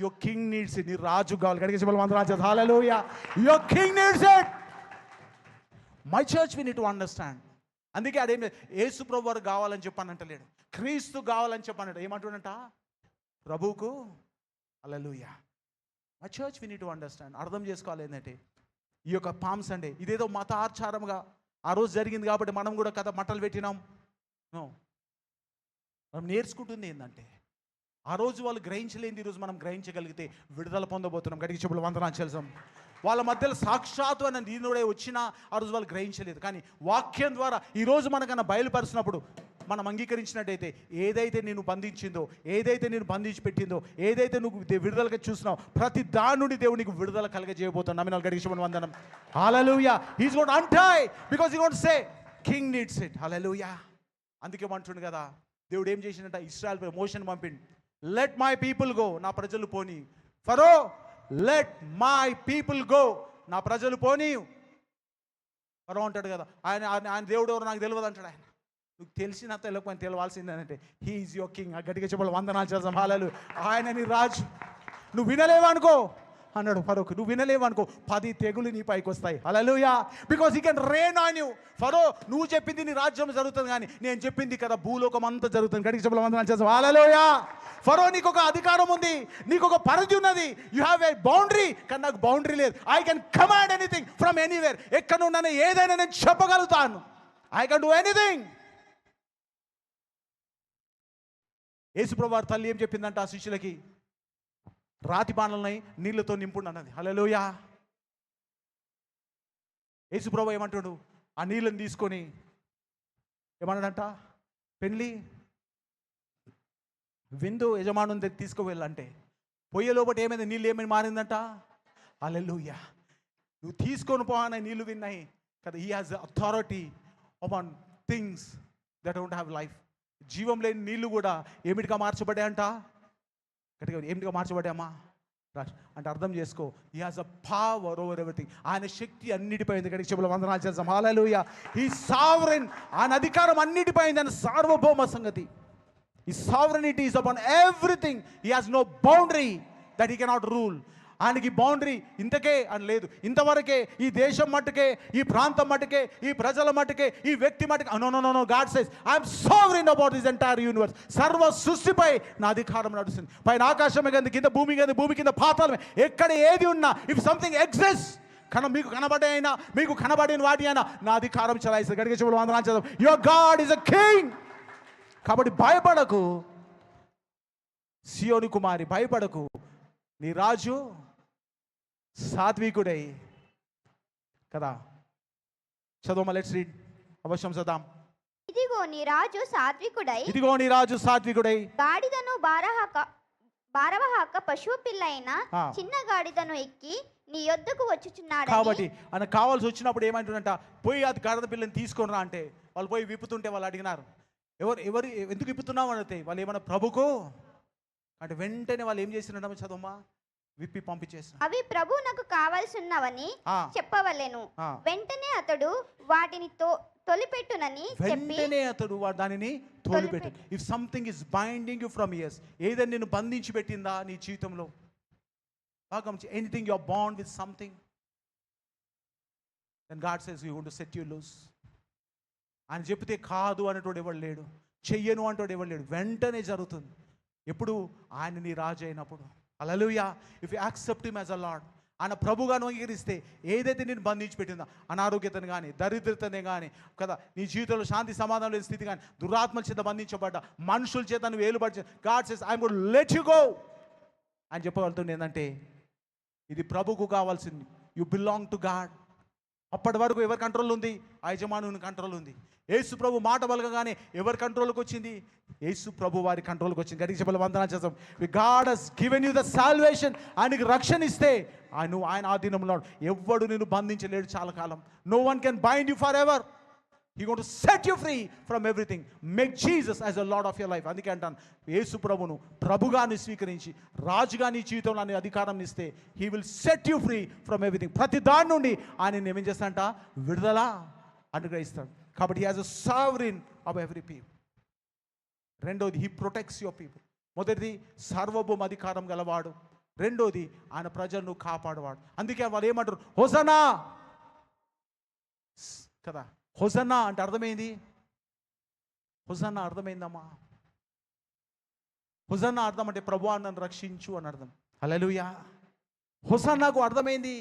Your king needs it. నీ రాజు కావాలి. గట్టిగా చెప్పాలి, మన రాజు. హల్లెలూయా. Your king needs it. My church we need to understand. అందుకే అదేం యేసు ప్రభు వారు కావాలని చెప్పానంటలేడు, క్రీస్తు కావాలని చెప్పానంట. ఏమంటున్నట? ప్రభువుకు. హల్లెలూయా. My church we need to understand. అర్థం చేసుకోవాలి ఏంటంటే, ఈ యొక్క పామ్ సండే ఇదేదో మత ఆచారంగా ఆ రోజు జరిగింది కాబట్టి మనం కూడా కదా మట్టలు పెట్టినాం. నో, మనం నేర్చుకుంటుంది ఏంటంటే, ఆ రోజు వాళ్ళు గ్రహించలేనిది ఈరోజు మనం గ్రహించగలిగితే విడుదల పొందబోతున్నాం. గడికి చెప్పులు వందనాలు చేద్దాం. వాళ్ళ మధ్యలో సాక్షాత్తు అన్న దీనుడే వచ్చినా ఆ రోజు వాళ్ళు గ్రహించలేదు. కానీ వాక్యం ద్వారా ఈరోజు మనకన్నా బయలుపరిచినప్పుడు మనం అంగీకరించినట్టయితే, ఏదైతే నేను బంధించిందో, ఏదైతే నేను బంధించి పెట్టిందో, ఏదైతే నువ్వు విడుదలగా చూసినావు, ప్రతి దాని నుండి దేవుడు నీకు విడుదల కలగజేయబోతున్నాను. నమ్మిన వాళ్ళకి గడికి వందనం. హల్లెలూయా. హీస్ గోట్ అంటై because he got say king needs it. హల్లెలూయా. అందుకే అంటుండు కదా, దేవుడు ఏం చేసిందంట, ఇశ్రాయేల్ పై మోషన్ పంపిండు. లెట్ మై పీపుల్ గో, నా ప్రజలు పోనీ. ఫరో, లెట్ మై పీపుల్ గో, నా ప్రజలు పోనీ. ఫరో అంటాడు కదా, ఆయన దేవుడు ఎవరు నాకు తెలియదు అంటాడు. ఆయన నువ్వు తెలిసిన తెలియకపోయినా తెలవాల్సిందేనంటే, హీ ఈజ్ యువర్ కింగ్. ఆ గట్టిగా చెప్పాలి, వందనాలు చేద్దాం. హల్లెలూయా. ఆయన నీ రాజు. నువ్వు వినలేవనుకో, అన్నాడు ఫరోకు. నువ్వు వినలేవు అనుకో, 10 తెగులు నీ పైకి వస్తాయి. హల్లెలూయా. Because he can rain on you. ఫరో, నువ్వు చెప్పింది నీ రాజ్యం జరుగుతుంది, కానీ నేను చెప్పింది కదా భూలోకం అంతా జరుగుతుంది. గడికి చెప్పడం. హల్లెలూయా. ఫరో, నీకు ఒక అధికారం ఉంది, నీకు ఒక పరిధి ఉన్నది. You have a boundary. కానీ నాకు బౌండరీ లేదు. I can command anything from anywhere. ఎక్కడ ఉన్నానో ఏదైనా నేను చెప్పగలుగుతాను. I can do anything. యేసుప్రభువు వారి తల్లి ఏం చెప్పిందంట ఆ శిష్యులకి? రాతి బాణలని నీళ్లతో నింపుండి అన్నది. హల్లెలూయా. యేసుప్రభువు ఏమంటాడు? ఆ నీళ్ళని తీసుకొని ఏమన్నాడంట? పెళ్ళి విందు యజమానుని దగ్గర తీసుకువెళ్ళంటే పొయ్యే లోపల ఏమైంది? నీళ్ళు ఏమైనా మారిందంట. హల్లెలూయా. నువ్వు తీసుకొని పోగానే నీళ్ళు విన్నాయి కదా. He has authority upon things that don't have life. జీవం లేని నీళ్ళు కూడా ఏమిటిగా మార్చబడ్డాయంట? గట్టిగా ఏమిటిగా మార్చబడ్డామా అంటే అర్థం చేసుకో. He has a power over everything. ఆయన శక్తి అన్నిటిపై ఉంది. గట్టిగా చెప్పులు వందనాలు చేద్దాం. హల్లెలూయా. He sovereign. ఆయన అధికారం అన్నిటిపై ఉంది. ఆయన సార్వభౌమ సంగతి. His sovereignty is upon everything. He has no boundary that he cannot rule. ఆయనకి బౌండరీ ఇంతకే అని లేదు, ఇంతవరకే, ఈ దేశం మట్టుకే, ఈ ప్రాంతం మట్టుకే, ఈ ప్రజల మట్టుకే, ఈ వ్యక్తి మట్టుకే. No no no no. God says I'm sovereign about this entire universe. సర్వ సృష్టిపై నా అధికారం నడుస్తుంది. పైన ఆకాశమే కానీ, కింద భూమి కానీ, భూమి కింద పాతాళమే, ఎక్కడ ఏది ఉన్నా, ఇఫ్ సంథింగ్ ఎగ్జిస్ట్, మీకు కనబడే అయినా, మీకు కనబడిన వాటి అయినా నా అధికారం చలాయిస్తుంది. గడిగే చెవులు వందనాలు చేద్దాం. Your God is a king. కాబట్టి భయపడకు సియోను కుమారి, భయపడకు. నీ రాజు సాత్వికుడై కదా. చదవమా, లెట్స్ రీడ్. అవశ్యం చదాం. ఇదిగో నీ రాజు సాత్వికుడై, ఇదిగో నీ రాజు సాత్వికుడై, గాడిదను భారవాహక పశువు పిల్ల అయిన చిన్న గాడిదను ఎక్కి నీ యొద్దకు వచ్చుచున్నాడు. కాబట్టి ఆయన కావాల్సి వచ్చినప్పుడు ఏమంటుందంట? పోయి అది గాడిద పిల్లని తీసుకొని రా అంటే, వాళ్ళు పోయి విప్పుతుంటే వాళ్ళు అడిగినారు, ఎవరు ఎందుకు విప్పుతున్నావు అని అడిగితే వాళ్ళు ఏమన్నా ప్రభుకు అంటే వెంటనే వాళ్ళు ఏం చేసినట్టు చదవమ్మా, విప్పి పంపించేసిన అవి ప్రభు నాకు కావాల్సినవని చెప్పవలెను. వెంటనే అతడు వాటిని తొలిపెట్టునని వెంటనే అతడు దానిని తోలిపెట్టు. If something is binding you from years, ఏదైనా నిన్ను బంధించి పెట్టిందా నీ జీవితంలో, బాగా anything you are bond with something, then God says you want to set you loose. ఆయన చెప్తే కాదు అనేటోడు ఎవడు లేడు, చెయ్యను అంటోడు ఎవడు లేడు. వెంటనే జరుగుతుంది. ఎప్పుడు? ఆయన నీ రాజు అయినప్పుడు. హల్లెలూయా. If you accept him as a Lord, ఆయన ప్రభుగా అంగీకరిస్తే ఏదైతే నేను బంధించి పెట్టిందో, అనారోగ్యతను కానీ, దరిద్రతనే కానీ కదా, నీ జీవితంలో శాంతి సమాధానం లేని స్థితి కానీ, దురాత్మల చేత బంధించబడ్డ, మనుషుల చేత నువ్వు ఏలుబడి, God says I'm going to let you go అని చెప్పగలుగుతుంది. ఏంటంటే ఇది ప్రభుకు కావాల్సింది. You belong to God. అప్పటి వరకు ఎవరి కంట్రోల్ ఉంది? ఆ యజమానుని కంట్రోల్ ఉంది. యేసు ప్రభు మాట బలగగానే ఎవరి కంట్రోల్కి వచ్చింది? యేసు ప్రభు వారి కంట్రోల్కి వచ్చింది. గడికి చెప్పలు వందనాలు చేస్తాం. God has given you the salvation. ఆయనకి రక్షణ ఇస్తే ఆయన ఆధీనంలో ఎవ్వడు నిన్ను బంధించలేడు చాలా కాలం. No one can bind you forever. He going to set you free from everything. Make Jesus as the Lord of your life. అందుకే అంటాను, యేసు ప్రభును ప్రభుగా ని స్వీకరించి రాజుగా నీ జీవితంలో నీ అధికారం ఇస్తే He will set you free from everything. ప్రతి దాని నుండి ఆయన ఏం చేస్తాడంట? విడుదల అనుగ్రహిస్తాడు. కాబట్టి He has a sovereign of every people. రెండోది, He protects your people. మొదటిది సార్వభౌమ అధికారం గలవాడు. రెండోది ఆయన ప్రజలను కాపాడువాడు. అందుకే వాళ్ళు ఏమంటారు? హోసన్నా కదా. హోసన్నా అంటే అర్థమైంది. హోసన్నా అర్థమైందమ్మా. హోసన్నా అర్థం అంటే ప్రభువా నన్ను రక్షించు అని అర్థం. హల్లెలూయా. హోసన్నాకు అర్థమైంది,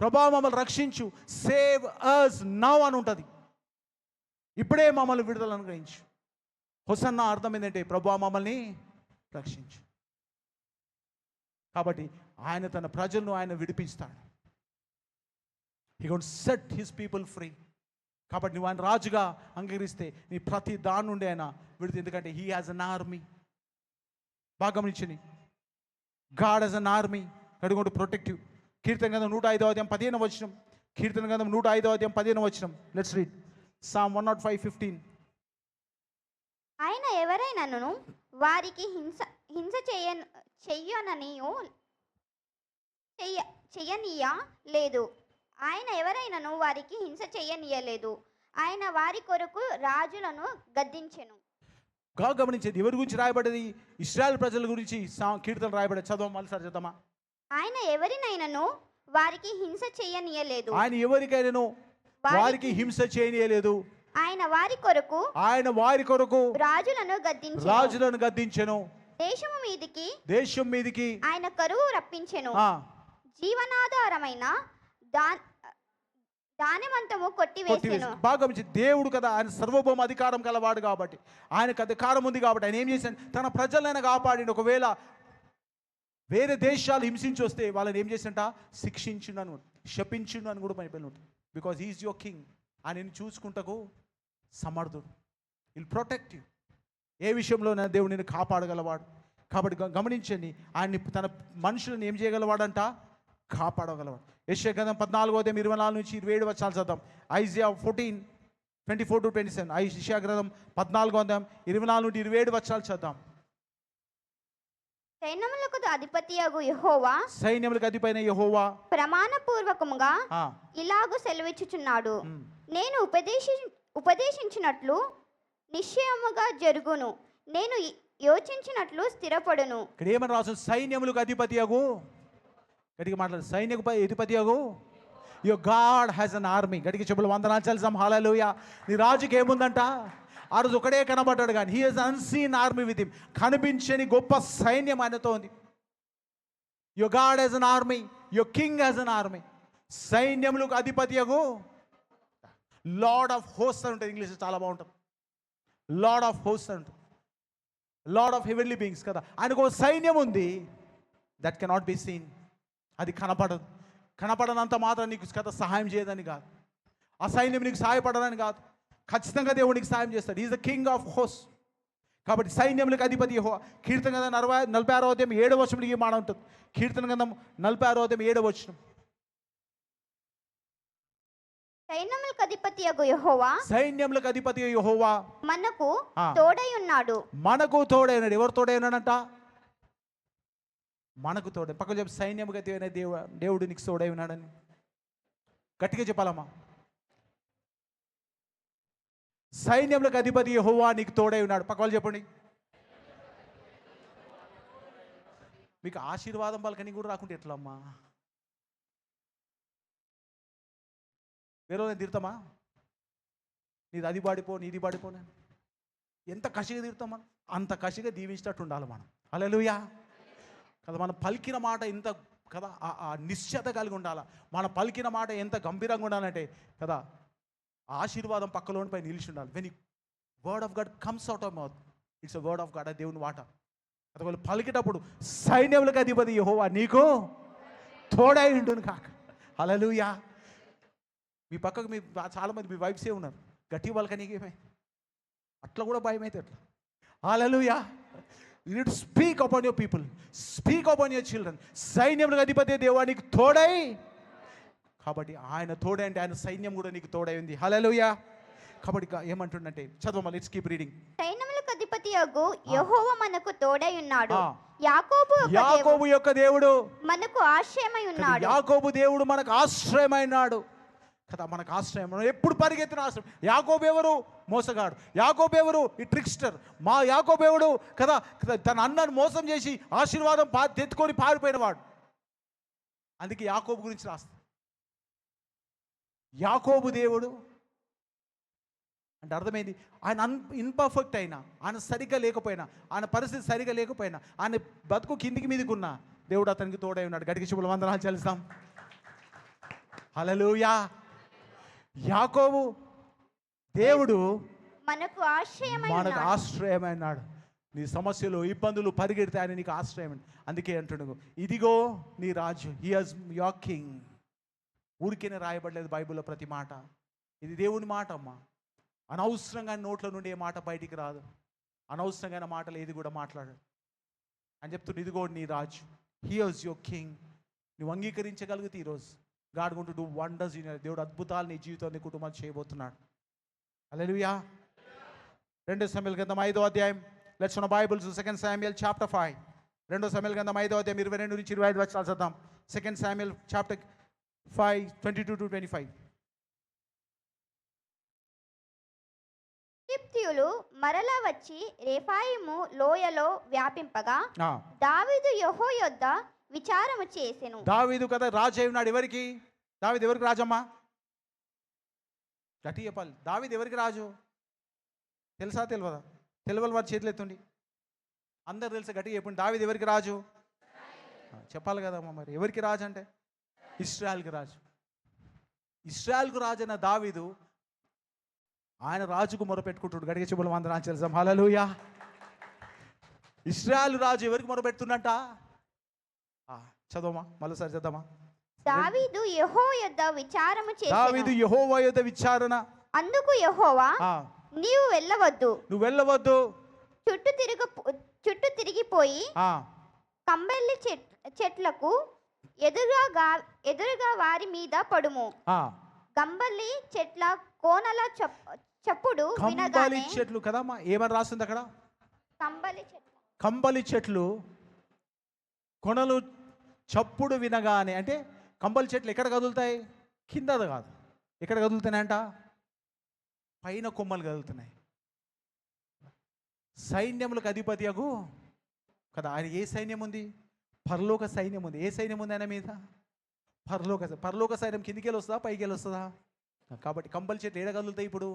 ప్రభువా మమ్మల్ని రక్షించు, సేవ్ అస్ నౌ అని ఉంటుంది. ఇప్పుడే మమ్మల్ని విడుదల అనుగ్రహించు. హోసన్నా అర్థం ఏంటంటే ప్రభువా మమ్మల్ని రక్షించు. కాబట్టి ఆయన తన ప్రజలను ఆయన విడిపిస్తాడు. He going to set his people free. కాబట్టి నువ్వు ఆయన రాజుగా అంగీకరిస్తే నీ ప్రతి దాని నుండి ఆయన విడుదల. ఎందుకంటే హీ హ్యాజ్ అన్ ఆర్మీ. బాగా గమనించండి, God has an army that going to protect you. కీర్తన గ్రంథం 105:15 వచనం. కీర్తన గ్రంథం 105:15 వచనం. Let's read Psalm 105:15. ఆయన ఎవరైనాను వారికి హింస చెయ్యనీయ లేదు. ఆయన ఎవరైనాను వారికి హింస చెయ్యనీయలేదు. ఆయన వారి కొరకు రాజులను గద్దించెను. గమనించేది ఎవరి గురించి రాయబడ్డది? ఇశ్రాయేల్ ప్రజల గురించి కీర్తన రాయబడ్డది. చదవం మళ్ళీ సార్ చదవమా. ఆయన ఎవరినైనాను వారికి హింస చేయనీయలేదు. ఆయన ఎవరికైనాను వారికి హింస చేయనీయలేదు. ఆయన వారి కొరకు రాజులను గద్దించెను. దేశం మీదికి ఆయన కరువు రప్పించెను. జీవనాధారమైన ధాన్యమంతము కొట్టివేసెను. బాగా దేవుడు కదా, ఆయన సర్వభౌమ అధికారం కలవాడు కాబట్టి, ఆయనకు అధికారం ఉంది కాబట్టి ఆయన ఏం చేశాడు, తన ప్రజలైనా కాపాడి. ఒకవేళ వేరే దేశాలు హింసించి వస్తే వాళ్ళని ఏం చేసింట, శిక్షించిండు అని, శపించిండు అని కూడా బైబిల్ ఉంటుంది. Because he's your king. ఆయన చూసుకుంటకు సమర్థుడు. Will protect you. ఏ విషయంలోనైనా దేవుడు నేను కాపాడగలవాడు. కాబట్టి గమనించండి, ఆయన్ని తన మనుషులను ఏం చేయగలవాడంట, కాపాడగలవాడు. యెషయా గ్రంథం 14:24-27 వచనాలు చదువుతాం. ఐజియా 14:24-27. యెషయా గ్రంథం 14:24-27 వచనాలు చదువుతాం. సైన్యములకు అధిపతియగు యెహోవా, సైన్యములకు అధిపైన యెహోవా ప్రమాణపూర్వకముగా ఇలాగు సెలవిచ్చుచున్నాడు, నేను ఉపదేశించినట్లు నిశ్చయముగా జరుగును, నేను యోచించినట్లు స్థిరపడును. ఇక్కడ ఏమని రాసు, సైన్యములకు అధిపతియగు, గట్టిగా మాట్లాడు, సైన్యకు అధిపతియగు your God has an army. గట్టిగా చెప్పులు వందనాలు చెల్లిసాం. హల్లెలూయా. నీ రాజుకి ఏముందంట, ఆ రోజు ఒకడే కనబడ్డాడు కానీ he has unseen army with him. కనిపించని గొప్ప సైన్యం ఆయనతో ఉంది. Your God has an army, your king has an army. సైన్యములకు అధిపతియగు లార్డ్ ఆఫ్ హోస్ట్ అని ఉంటుంది. ఇంగ్లీష్ చాలా బాగుంటుంది. లార్డ్ ఆఫ్ హోస్ట్ అంటుంది, లార్డ్ ఆఫ్ హెవెన్లీ బీయింగ్స్ కదా. ఆయనకు సైన్యం ఉంది, దట్ కెనాట్ బి సీన్. అది కనపడదు. కనపడనంత మాత్రం నీకు కథ సహాయం చేయదని కాదు, ఆ సైన్యం నీకు సహాయపడదని కాదు. ఖచ్చితంగా దేవుడు నీకు సహాయం చేస్తాడు. Is the king of host. కాబట్టి సైన్యములకు అధిపతి యెహోవా. కీర్తన గ్రంథం 46:7 ఈ మాట ఉంటుంది. కీర్తన గ్రంథం 46:7. సైన్యములకు అధిపతియగు యెహోవా, సైన్యములకు అధిపతి యెహోవా మనకు తోడై ఉన్నాడు. మనకు తోడై ఉన్నాడు. ఎవరు తోడై ఉన్నాడంట, మనకు తోడై. పక్కన చెప్పి, సైన్యముకు అధిపతి దేవుడు నీకు తోడై ఉన్నాడని గట్టిగా చెప్పాలమ్మా. సైన్యములకు అధిపతి యెహోవా నీకు తోడై ఉన్నాడు. పక్క వాళ్ళు చెప్పండి. మీకు ఆశీర్వాదం పలకని కూడా రాకుంటే ఎట్లా అమ్మా? వేరే తీరుతామా? నీది అది పాడిపో, నీది పాడిపోనే. ఎంత కసిగా తీరుతామా, అంత కసిగా దీవించినట్టు ఉండాలి మనం. హల్లెలూయా కదా. మనం పలికిన మాట ఎంత కదా, ఆ నిశ్చయత కలిగి ఉండాలి. మన పలికిన మాట ఎంత గంభీరంగా ఉండాలంటే కదా, ఆశీర్వాదం పక్కలోనిపై నిలిచి ఉండాలి. When word of God comes out of mouth, it's a word of God. దేవుని మాట అది వాళ్ళు పలికేటప్పుడు, సైన్యములకు అధిపతి యెహోవా నీకు తోడై ఉండును కాక. హల్లెలూయా. మీ పక్కకు మీ చాలామంది మీ వైఫ్సే ఉన్నారు, గట్టి వాళ్ళకి నీకేమే అట్లా కూడా భయం అయితే ఎట్లా? హల్లెలూయా. You need to speak upon your people, speak upon your children. సైన్యములకు అధిపతి దేవా నీకు తోడై. కాబట్టి ఆయన తోడై అంటే ఆయన సైన్యం కూడా నీకు తోడై ఉంది. హల్లెలూయా. కాబట్టి ఏమంటుండంటే, చదవమా, లెట్స్ కీప్ రీడింగ్. సైన్యములకు అధిపతియగు యెహోవా మనకు తోడై ఉన్నాడు. యాకోబు యొక్క దేవుడు మనకు ఆశ్రయమై ఉన్నాడు. యాకోబు దేవుడు మనకు ఆశ్రయమైనాడు కదా. మనకు ఆశ్రయం, ఎప్పుడు పరిగెత్తిన ఆశ్రయం. యాకోబు ఎవరు? మోసగాడు. యాకోబు ఎవరు? ఈ ట్రిక్స్టర్. మా యాకోబు ఎవడు కదా, తన అన్నను మోసం చేసి ఆశీర్వాదం తెచ్చుకొని పారిపోయినవాడు. అందుకే యాకోబు గురించి రాస్తా. యాకోబు దేవుడు అంటే అర్థమైంది, ఆయన ఇన్పర్ఫెక్ట్ అయినా, ఆయన సరిగ్గా లేకపోయినా, ఆయన పరిస్థితి సరిగ్గా లేకపోయినా, ఆయన బతుకు కిందికి మీదకున్నా దేవుడు అతనికి తోడై ఉన్నాడు. గట్టిగా శుభ వందనాలు చెల్లిస్తాం. హల్లెలూయా. యాకోబు దేవుడు మనకు ఆశ్రయమైనాడు. నీ సమస్యలు, ఇబ్బందులు పరిగెడితే ఆయన నీకు ఆశ్రయం. అందుకే అంటున్నాడు, ఇదిగో నీ రాజు, హి హాజ్ యువర్ కింగ్. ఊరికేనే రాయబడలేదు బైబిల్లో ప్రతి మాట. ఇది దేవుని మాట అమ్మా. అనవసరంగా నోట్ల నుండి ఏ మాట బయటికి రాదు. అనవసరంగా మాటలు ఏది కూడా మాట్లాడాడు అని చెప్తున్నా. ఇదిగో నీ రాజు, హి హాజ్ యువర్ కింగ్. నువ్వు అంగీకరించగలిగితే ఈరోజు God going to do wonders in your. దేవుడు అద్భుతాలు నీ జీవితం, నీ కుటుంబాన్ని చేయబోతున్నాడు. హల్లెలూయా. 2 సమూయేలు గ్రంథం 5వ అధ్యాయం. Let's open Bibles 2 Samuel chapter 5. 2 సమూయేలు గ్రంథం 5వ అధ్యాయం 22-25 వచనాలు చదువుదాం. 2 Samuel chapter 5 22-25. ఫిలిష్తీయులు మరలా వచ్చి రెఫాయిము లోయలో వ్యాపింపగా దావీదు యెహోవా యొద్ద విచారము చేసెను. దావీదు కదా రాజు అయి ఉన్నాడు. ఎవరికి? దావీదు ఎవరికి రాజమ్మా? గట్టి చెప్పాలి. దావీదు ఎవరికి రాజు? తెలుసా తెలియదా? తెలియని వారి చేతులు ఎత్తుండి. అందరు తెలుసు, గట్టిగా చెప్పండి. దావీదు ఎవరికి రాజు? చెప్పాలి కదమ్మా. మరి ఎవరికి రాజు అంటే? ఇశ్రాయేల్కి రాజు. ఇశ్రాయేల్కు రాజు అయిన దావీదు ఆయన రాజుకు మొరపెట్టుకుంటాడు. గట్టిగా చెప్పడం అందరూ ఆచరిస్తాం. హల్లెలూయా. ఇశ్రాయేలు రాజు ఎవరికి మొరపెడుతున్నట్ట? చదవమా, మళ్ళీసారి చదవమా. దావీదు యెహోవా యొద్ద విచారము చేసెను. దావీదు యెహోవా యొద్ద విచారణ. అందుకు యెహోవా, నీవు వెళ్ళవద్దు, నువ్వు వెళ్ళవద్దు, చుట్టూ తిరిగిపోయి కంబలి చెట్లకు ఎదురుగా వారి మీద పడుము. కంబలి చెట్ల కోనల చప్పుడు వినగానే. చెట్లు కదమ్మా, ఏమని రాస్తుంది అక్కడ? కంబలి చెట్లు కొనలు చప్పుడు వినగానే. అంటే కంబలి చెట్లు ఎక్కడ కదులుతాయి? కింద కాదు. ఎక్కడ కదులుతున్నాయంట? పైన కొమ్మలు కదులుతున్నాయి. సైన్యములకు అధిపతియగు కదా ఆయన. ఏ సైన్యం ఉంది? పరలోక సైన్యం ఉంది. ఏ సైన్యం ఉంది ఆయన మీద? పరలోక సైన్యం కిందికి వెళ్ళి వస్తుందా, పైకి వెళ్ళి వస్తుందా? కాబట్టి కంబలి చెట్లు ఏడ కదులుతాయి? ఇప్పుడు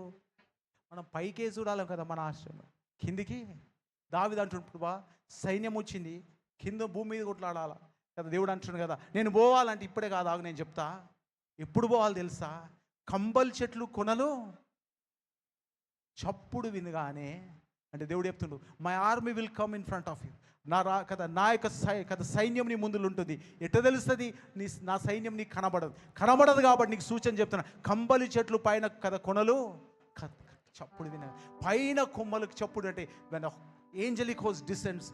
మనం పైకే చూడాలి కదా మన ఆశ్రమం. కిందికి దావీదు అంటుంటు బా సైన్యం వచ్చింది, కింద భూమి మీద కొట్లాడాల కదా. దేవుడు అంటున్నాడు కదా, నేను పోవాలంటే ఇప్పుడే కాదు, ఆగు నేను చెప్తా. ఎప్పుడు పోవాలి తెలుసా? కంబలి చెట్లు కొనలు చప్పుడు వినగానే. అంటే దేవుడు చెప్తుండు, my army will come in front of you. నా యొక్క సైన్యం నీ ముందులు ఉంటుంది. ఎట్లా తెలుస్తుంది? నా సైన్యం నీకు కనబడదు కాబట్టి నీకు సూచన చెప్తున్నా. కంబలి చెట్లు పైన కదా కొనలు చప్పుడు విన, పైన కొమ్మలకు చప్పుడు. అంటే ఏంజలిక్ హోస్ డిసెంట్స్,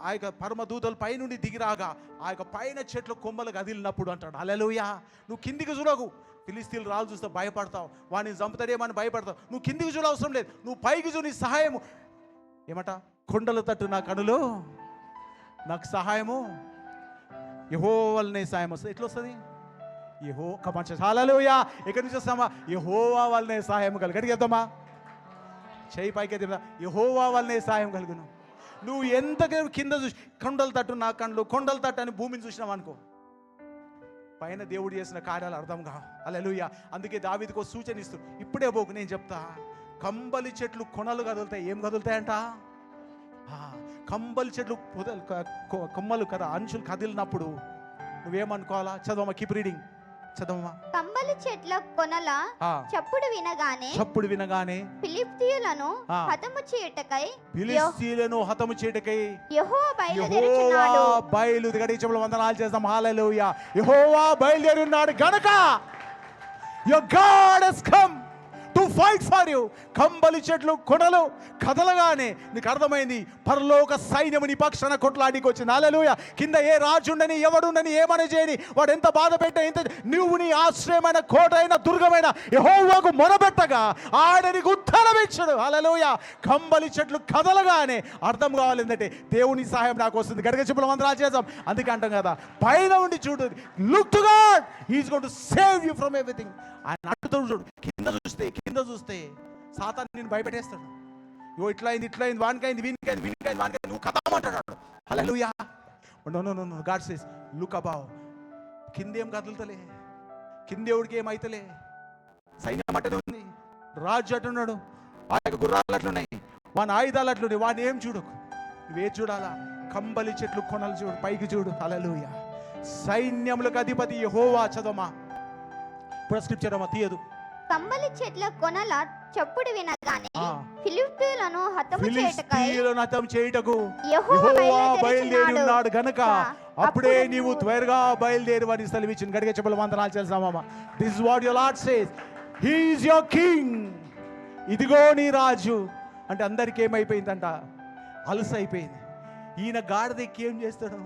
ఆ యొక్క పరమదూతలు పైనుండి దిగిరాగా ఆ యొక్క పైన చెట్లు కొమ్మలు కదిలినప్పుడు అంటాడు. హల్లెలూయా. నువ్వు కిందికి చూడకు. ఫిలిస్తీన్లు రాజు చూస్తే భయపడతావు, వాడిని చంపుతాడేమని భయపడతావు. నువ్వు కిందికి చూడవసరం లేదు, నువ్వు పైకి చూ. నీ సహాయము ఏమట? కొండల తట్టు నా కనులు, నాకు సహాయము యెహోవానే సహాయం వస్తుంది. ఎట్లా వస్తుంది? హల్లెలూయా. ఎక్కడి నుంచి వస్తామా? యెహోవా వల్లనే సహాయం కలుగు. గట్టిగా చెప్తామా? చేయి పైకి చెప్తా, యెహోవా వల్లనే సహాయం కలుగును. నువ్వు ఎంత కింద చూసి కొండల తట్టు నా కళ్ళు, కొండల తట్టు అని భూమిని చూసినావు అనుకో, పైన దేవుడు చేసిన కార్యాలు అర్థం కావు. హల్లెలూయా. అందుకే దావీదుకు సూచన ఇస్తూ, ఇప్పుడే పోకు, నేను చెప్తా. కంబలి చెట్లు కొనలు కదులుతాయి. ఏం కదులుతాయంట? కంబలి చెట్లు కొమ్మలు కదా, అంచులు కదిలినప్పుడు నువ్వేమనుకోవాలా? చదవమ్మా, కీప్ రీడింగ్, చదవమ్మా. కంబలి చెట్ల కొనల చప్పుడు వినగానే ఫిలిష్తీయులను హతము చేయుటకై యెహోవా బయలుదేరి వందనాలు చేద్దాం. హల్లెలూయా. యెహోవా బయలుదేరి ఉన్నాడు గనుక your God has come to fight for you. కంబలి చెట్లు కొనలు కదలగానే నీకు అర్థమైంది, పరలోక సైన్యము నీ పక్షాన కొట్లాడికి వచ్చింది. హల్లెలూయా. కింద ఏ రాజుండని, ఎవడుండని, ఏమని చేయని, వాడు ఎంత బాధ పెట్టా, ఎంత నువ్వు నీ ఆశ్రయమైన కోటైన దుర్గమైన యెహోవాకు మొరబెట్టగా ఆయన నీకు ఉత్తరం ఇచ్చాడు. హల్లెలూయా. కంబలి చెట్లు కదలగానే అర్థం కావాలి ఏంటంటే దేవుని సహాయం నాకు వస్తుంది. గడిగ చెప్పులు మంత్రాలు చేద్దాం. అందుకే అంటాం కదా, పైన ఉండి చూడు, look to God, he is going to save you from everything. ఆయన అడుగుతాడు చూడు. కింద చూస్తే సాతాను నిన్ను భయపెట్టేస్తాడు. ఇట్లా అయింది, వానికైంది, వీనికైంది, వానికైంది, నువ్వు కదమంటాడు. హల్లెలూయా. No God says look above. కిందేం కదులుతలే, కిందేవుడికి ఏమైతలే, సైన్యం అట్టనే ఉంది, రాజు అట్టున్నాడు, ఆ యొక్క గుర్రాలు అట్లున్నాయి, వాని ఆయుధాలు అట్లున్నాయి. వాడిని ఏం చూడకు, నువ్వే చూడాలా? కంబలి చెట్లు కొనలు చూడు, పైకి చూడు. హల్లెలూయా. సైన్యములకు అధిపతి యెహోవా. చదవమా, ఇప్పుడు స్క్రిప్చర్ అమ్మా, తీయదు. కంబలి చెట్ల కొనల చప్పుడు వినగానే ఫిలిష్తీయులను హతం చేయుటకు యెహోవా బయలుదేరి ఉన్నాడు గనుక అప్పుడే నీవు త్వరగా బయలుదేరువని సెలవిచ్చింది. గడిగ చెప్పలు వందనాలు చేస్తామా. This is what your lord says, he is your king. ఇదిగో నీ రాజు. అంటే అందరికి ఏమైపోయిందంట? అలస అయిపోయింది. ఈయన గాడిద ఎక్కి ఏం చేస్తాడు?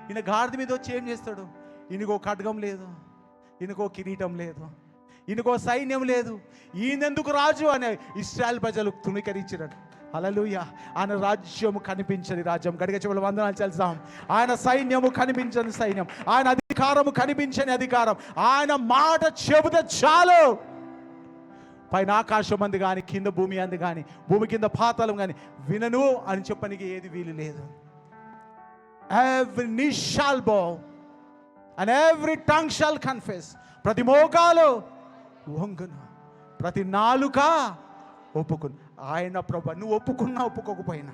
ఈయన గాడిద మీద వచ్చి ఏం చేస్తాడు? ఈయనకో ఖడ్గం లేదు, ఈయనకో కిరీటం లేదు, ఈయనకో సైన్యం లేదు. ఈయనెందుకు రాజు అని ఇశ్రాయేల్ ప్రజలు తుణీకరించినట్టు. హల్లెలూయా. ఆయన రాజ్యము కనిపించని రాజ్యం. గడిగ చెవుల వందనాలు చేద్దాం. ఆయన సైన్యము కనిపించని సైన్యం, ఆయన అధికారము కనిపించని అధికారం. ఆయన మాట చెబితే చాలు, పైన ఆకాశం అంది కానీ, కింద భూమి అంది కానీ, భూమి కింద పాతాళం కానీ వినను అని చెప్పనికి ఏది వీలు లేదు. every knee shall bow and every tongue shall confess. ప్రతి మోకాలు వంగును, ప్రతి నాలుక ఒప్పుకును. ఆయన ప్రభు, నువ్వు ఒప్పుకున్నా ఒప్పుకోకపోయినా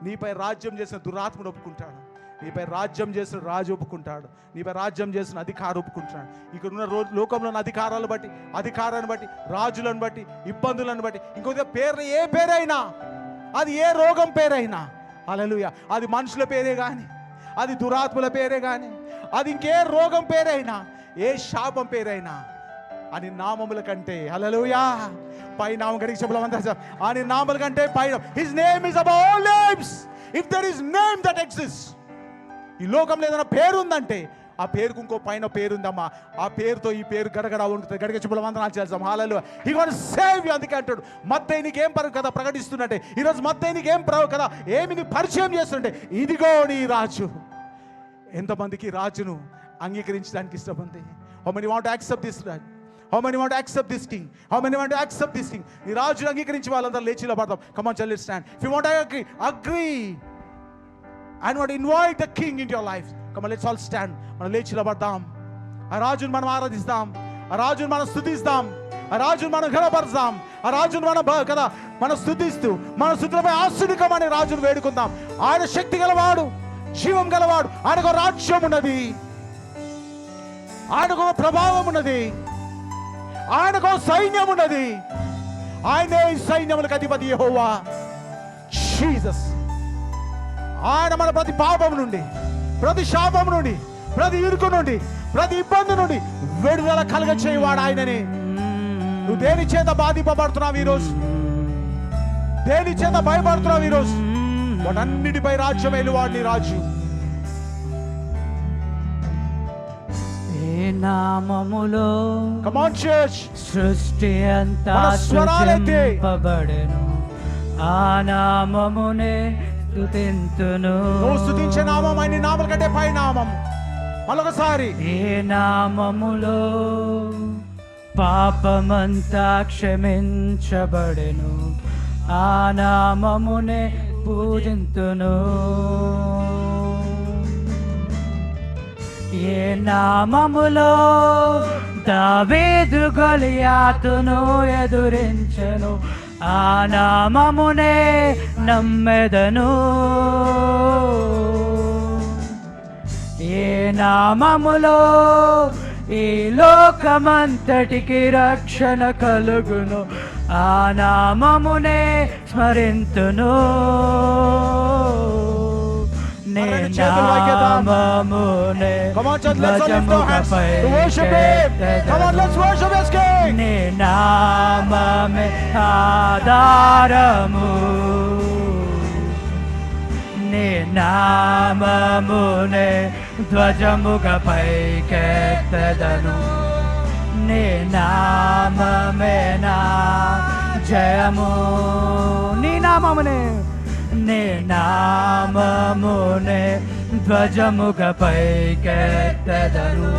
నీపై రాజ్యం చేసిన దురాత్ముడు ఒప్పుకుంటాడు, నీపై రాజ్యం చేసిన రాజు ఒప్పుకుంటాడు, నీపై రాజ్యం చేసిన అధికారం ఒప్పుకుంటాడు. ఇక్కడ ఉన్న లోకంలో ఉన్న అధికారాన్ని బట్టి రాజులను బట్టి ఇబ్బందులను బట్టి ఇంకొక పేరు, ఏ పేరైనా, అది ఏ రోగం పేరైనా, హల్లెలూయా, అది మనుషుల పేరే కానీ, అది దురాత్ముల పేరే కానీ, అది ఇంకే రోగం పేరైనా, ఏ శాపం పేరైనా, అని నామముల కంటే, హల్లెలూయా, పై నామం కడిగి చెప్పమంటారు, అని నామముల కంటే పై, his name is above all names. If there is name that exist, ఈ లోకంలో ఏదైనా పేరు ఉందంటే ఆ పేరుకు ఇంకో పైన పేరు ఉందమ్మా. ఆ పేరుతో ఈ పేరు గడగడ ఉంటుంది. గడిగ చెప్పమంతనాలు చేద్దాం. హల్లెలూయా, హి వాంట్ సేవ్ యు. అందుకే అంటాడు, మత్తయి నీకేం కదా ప్రకటిస్తున్నట్టే, ఈరోజు మత్తయి నీకేం కదా ఏమి నీ పరిచయం చేస్తుంటే, ఇదిగో నీ రాజు. ఎంతమందికి రాజును అంగీకరించడానికి ఇష్టమంది? How many want to accept this raj? How many want to accept this king? How many want to accept this king? ఈ రాజును అంగీకరించి వాళ్ళందరూ లేచిలో పడతాం. Come on, let's stand. If you want to agree and want to invite the king into your life, come on, let's all stand. మనం లేచిలో పడతాం. ఆ రాజును మనం ఆరాధిస్తాం, ఆ రాజును మనం స్తుతిస్తాం, ఆ రాజును మనం ఘనపరుస్తాం, ఆ రాజును మనం స్తుతిస్తూ మన స్తుతులపై ఆశీర్వదించమని రాజును వేడుకుందాం. ఆయన శక్తి గలవాడు, జీవం గలవాడు. ఆయనకు రాజ్యం ఉన్నది, ఆయనకు ప్రభావం ఉన్నది, ఆయనకు సైన్యం ఉన్నది. ఆయనే సైన్యములకు అధిపతి యెహోవా జీసస్. ఆయన మన ప్రతి పాపం నుండి, ప్రతి శాపం నుండి, ప్రతి ఇరుకు నుండి, ప్రతి ఇబ్బంది నుండి విడుదల కలుగ చేయవాడు ఆయననే. నువ్వు దేని చేత బాధింపబడుతున్నావు ఈరోజు? దేని చేత భయపడుతున్నావు ఈరోజు? వాటన్నిటిపై రాజ్యం ఏలువాడు నీ రాజు. నామములో కమ్ ఆన్ చర్చ్, సృష్టి అంతా సృజింపబడెను, ఆ నామమునే స్తుతింతును. నువ్వు స్తుతించే నామం ఆయన నామల కంటే పై నామం. మరొకసారి, ఏ నామములో పాపమంతా క్షమించబడెను, ఆ నామమునే పూజింతును. ఏ నామములో దావీదు గొలియాతును ఎదురించెను, ఆ నామమునే నమ్మెదను. ఏ నామములో ఈ లోకమంతటికి రక్షణ కలుగును, ఆ నామమునే స్మరింతును. నే నామమునే భుజముపై నే నామమే ఆధారము, నే నామమునే ధ్వజముగపై కెత్తెదను, నే నామమే నా జయము. నీ నామమునే, నే నామమునే ధ్వజముగపై కెత్తెదను,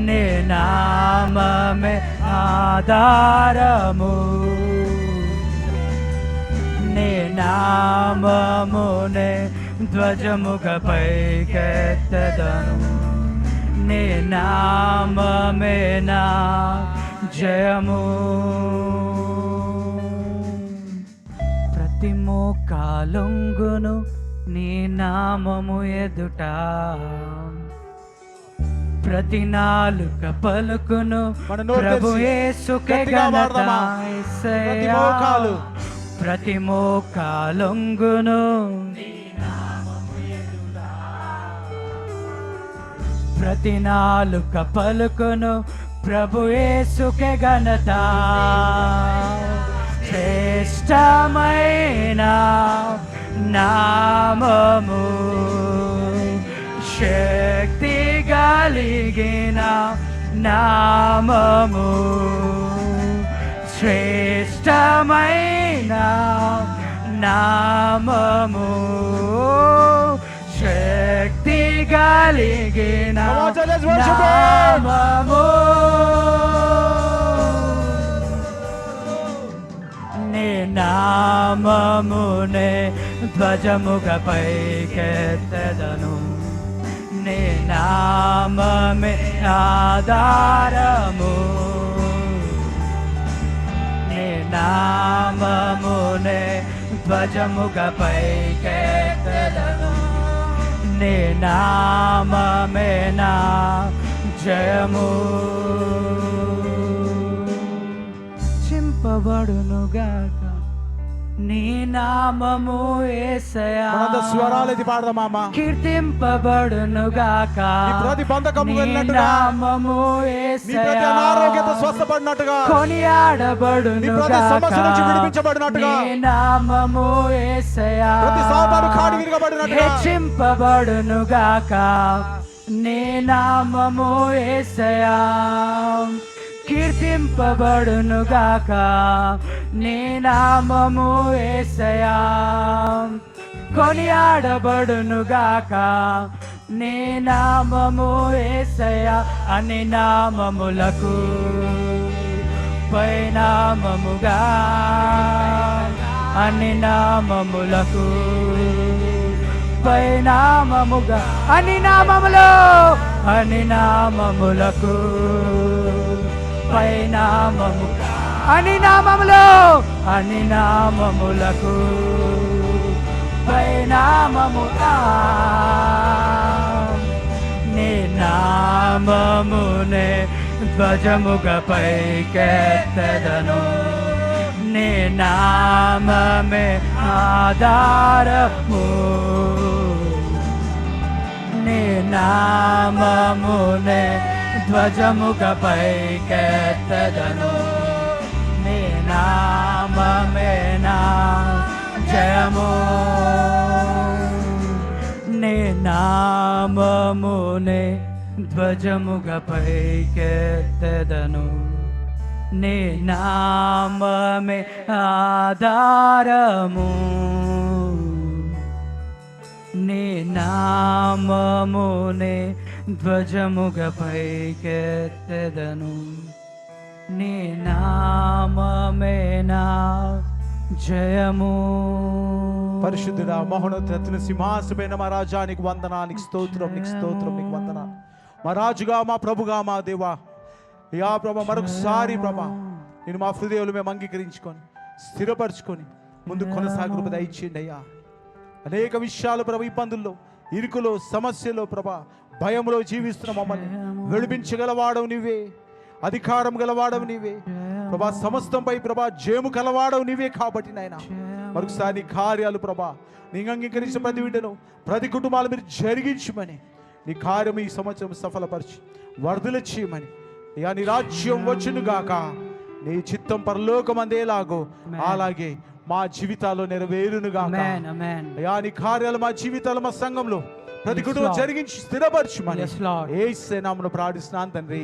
నే నామమే ఆధారము, నే నామమునే ధ్వజముగపై కెత్తెదను, నే నామమే నా జయము. ప్రతి మోకాలొంగును నీ నామము ఎదుట, ప్రతి నాలుక పలుకును ప్రభు యేసుకే ఘనత. ప్రతి మోకాలొంగును, ప్రతి నాలుక పలుకును ప్రభు యేసుకే ఘనత. శ్రేష్టమైన నామము, శక్తి కలిగిన నామము, శ్రేష్టమైన నామము, శక్తి కలిగిన నామము. నీ నామమునే ధ్వజముగా పైకెత్తెదను. నీ నామమే ఆధారము, నీ నామమునే ధ్వజముగా పైకెత్తెదను. నీ నామమే నా జయము. చింపబడునుగాక నీ నామము యేసయ్యా. మనందరం స్వరాలెత్తి పాడదామా. కీర్తింపబడునుగాక ప్రతి బంధకము నీ వెళ్ళినట్టుగా, నామము నీ ప్రతి యేసయ్యా. అనారోగ్యత స్వస్థపడినట్టుగా, నీ ప్రతి కొనియాడబడునుగాక సమస్య నుంచి విడిపించబడినట్టుగా, నీ నామము యేసయ్యా. ప్రతి సాతాను కాడి విరగబడినట్టుగా, హెచ్చింపబడునుగాక నీ నామము యేసయ్యా. కీర్తింపబడునుగాక నీ నామము యేసయ్యా. కొనియాడబడునుగాక నీ నామము యేసయ్యా. అన్ని నామములకు పైనామముగా, అన్ని నామములకు పైనామముగా, అన్ని నామములు, అన్ని నామములకు పైనామము, అన్ని నామములు, అన్ని నామములకు పైనామముగా. నీ నామమునే ధ్వజముగా పైకెత్తెదను. నీ నామమే ఆధారము, నీ నామమునే ధ్వజముగా పైకెత్తెదను. నీ నామమే నా జయము. నీ నామమునే ధ్వజముగా పైకెత్తెదను. నీ నామమే ఆధారము, నీ నామమునే ధ్వజముగా పైకెత్తెదను. నీ నామమే నా జయము. పరిశుద్ధుడా, మహోన్నతుని సింహాసనమైన మా రాజా, నీకు వందనానికి స్తోత్రం, నీకు స్తోత్రం, నీకు వందనాలు. మా రాజుగా, మా ప్రభుగా, మా దేవా, యా ప్రభా, మరొకసారి ప్రభా నేను మా హృదయాలు మేము అంగీకరించుకొని స్థిరపరచుకొని ముందు కొనసాగు దయచేయండి అయ్యా. అనేక విషయాలు ప్రభా, ఇబ్బందుల్లో, ఇరుకులో, సమస్యలో ప్రభా, భయంలో జీవిస్తున్న మమ్మల్ని విడిపించగలవాడవు నీవే, అధికారం గలవాడవు నీవే ప్రభా, సమస్తంపై ప్రభా జయము కలవాడవు నీవే. కాబట్టి నాయన మరొకసారి నీ కార్యాలు ప్రభా, నీ అంగీకరించిన ప్రతి బిడ్డను, ప్రతి కుటుంబాలు మీరు జరిగించమని, నీ కార్యం ఈ సంవత్సరం సఫలపరిచి వర్ధులు చేయమని, ఇక నీ రాజ్యం వచ్చును గాక, నీ చిత్తం పరలోకమందేలాగో అలాగే మా జీవితాల్లో నెరవేరును గాక. అయ్యా, నీ కార్యాలు మా జీవితాలు, మా సంఘంలో ప్రతి కుటుంబం జరిగించి స్థిరపరచుమని యేసు నామమున ప్రార్థిస్తున్నాను తండ్రి.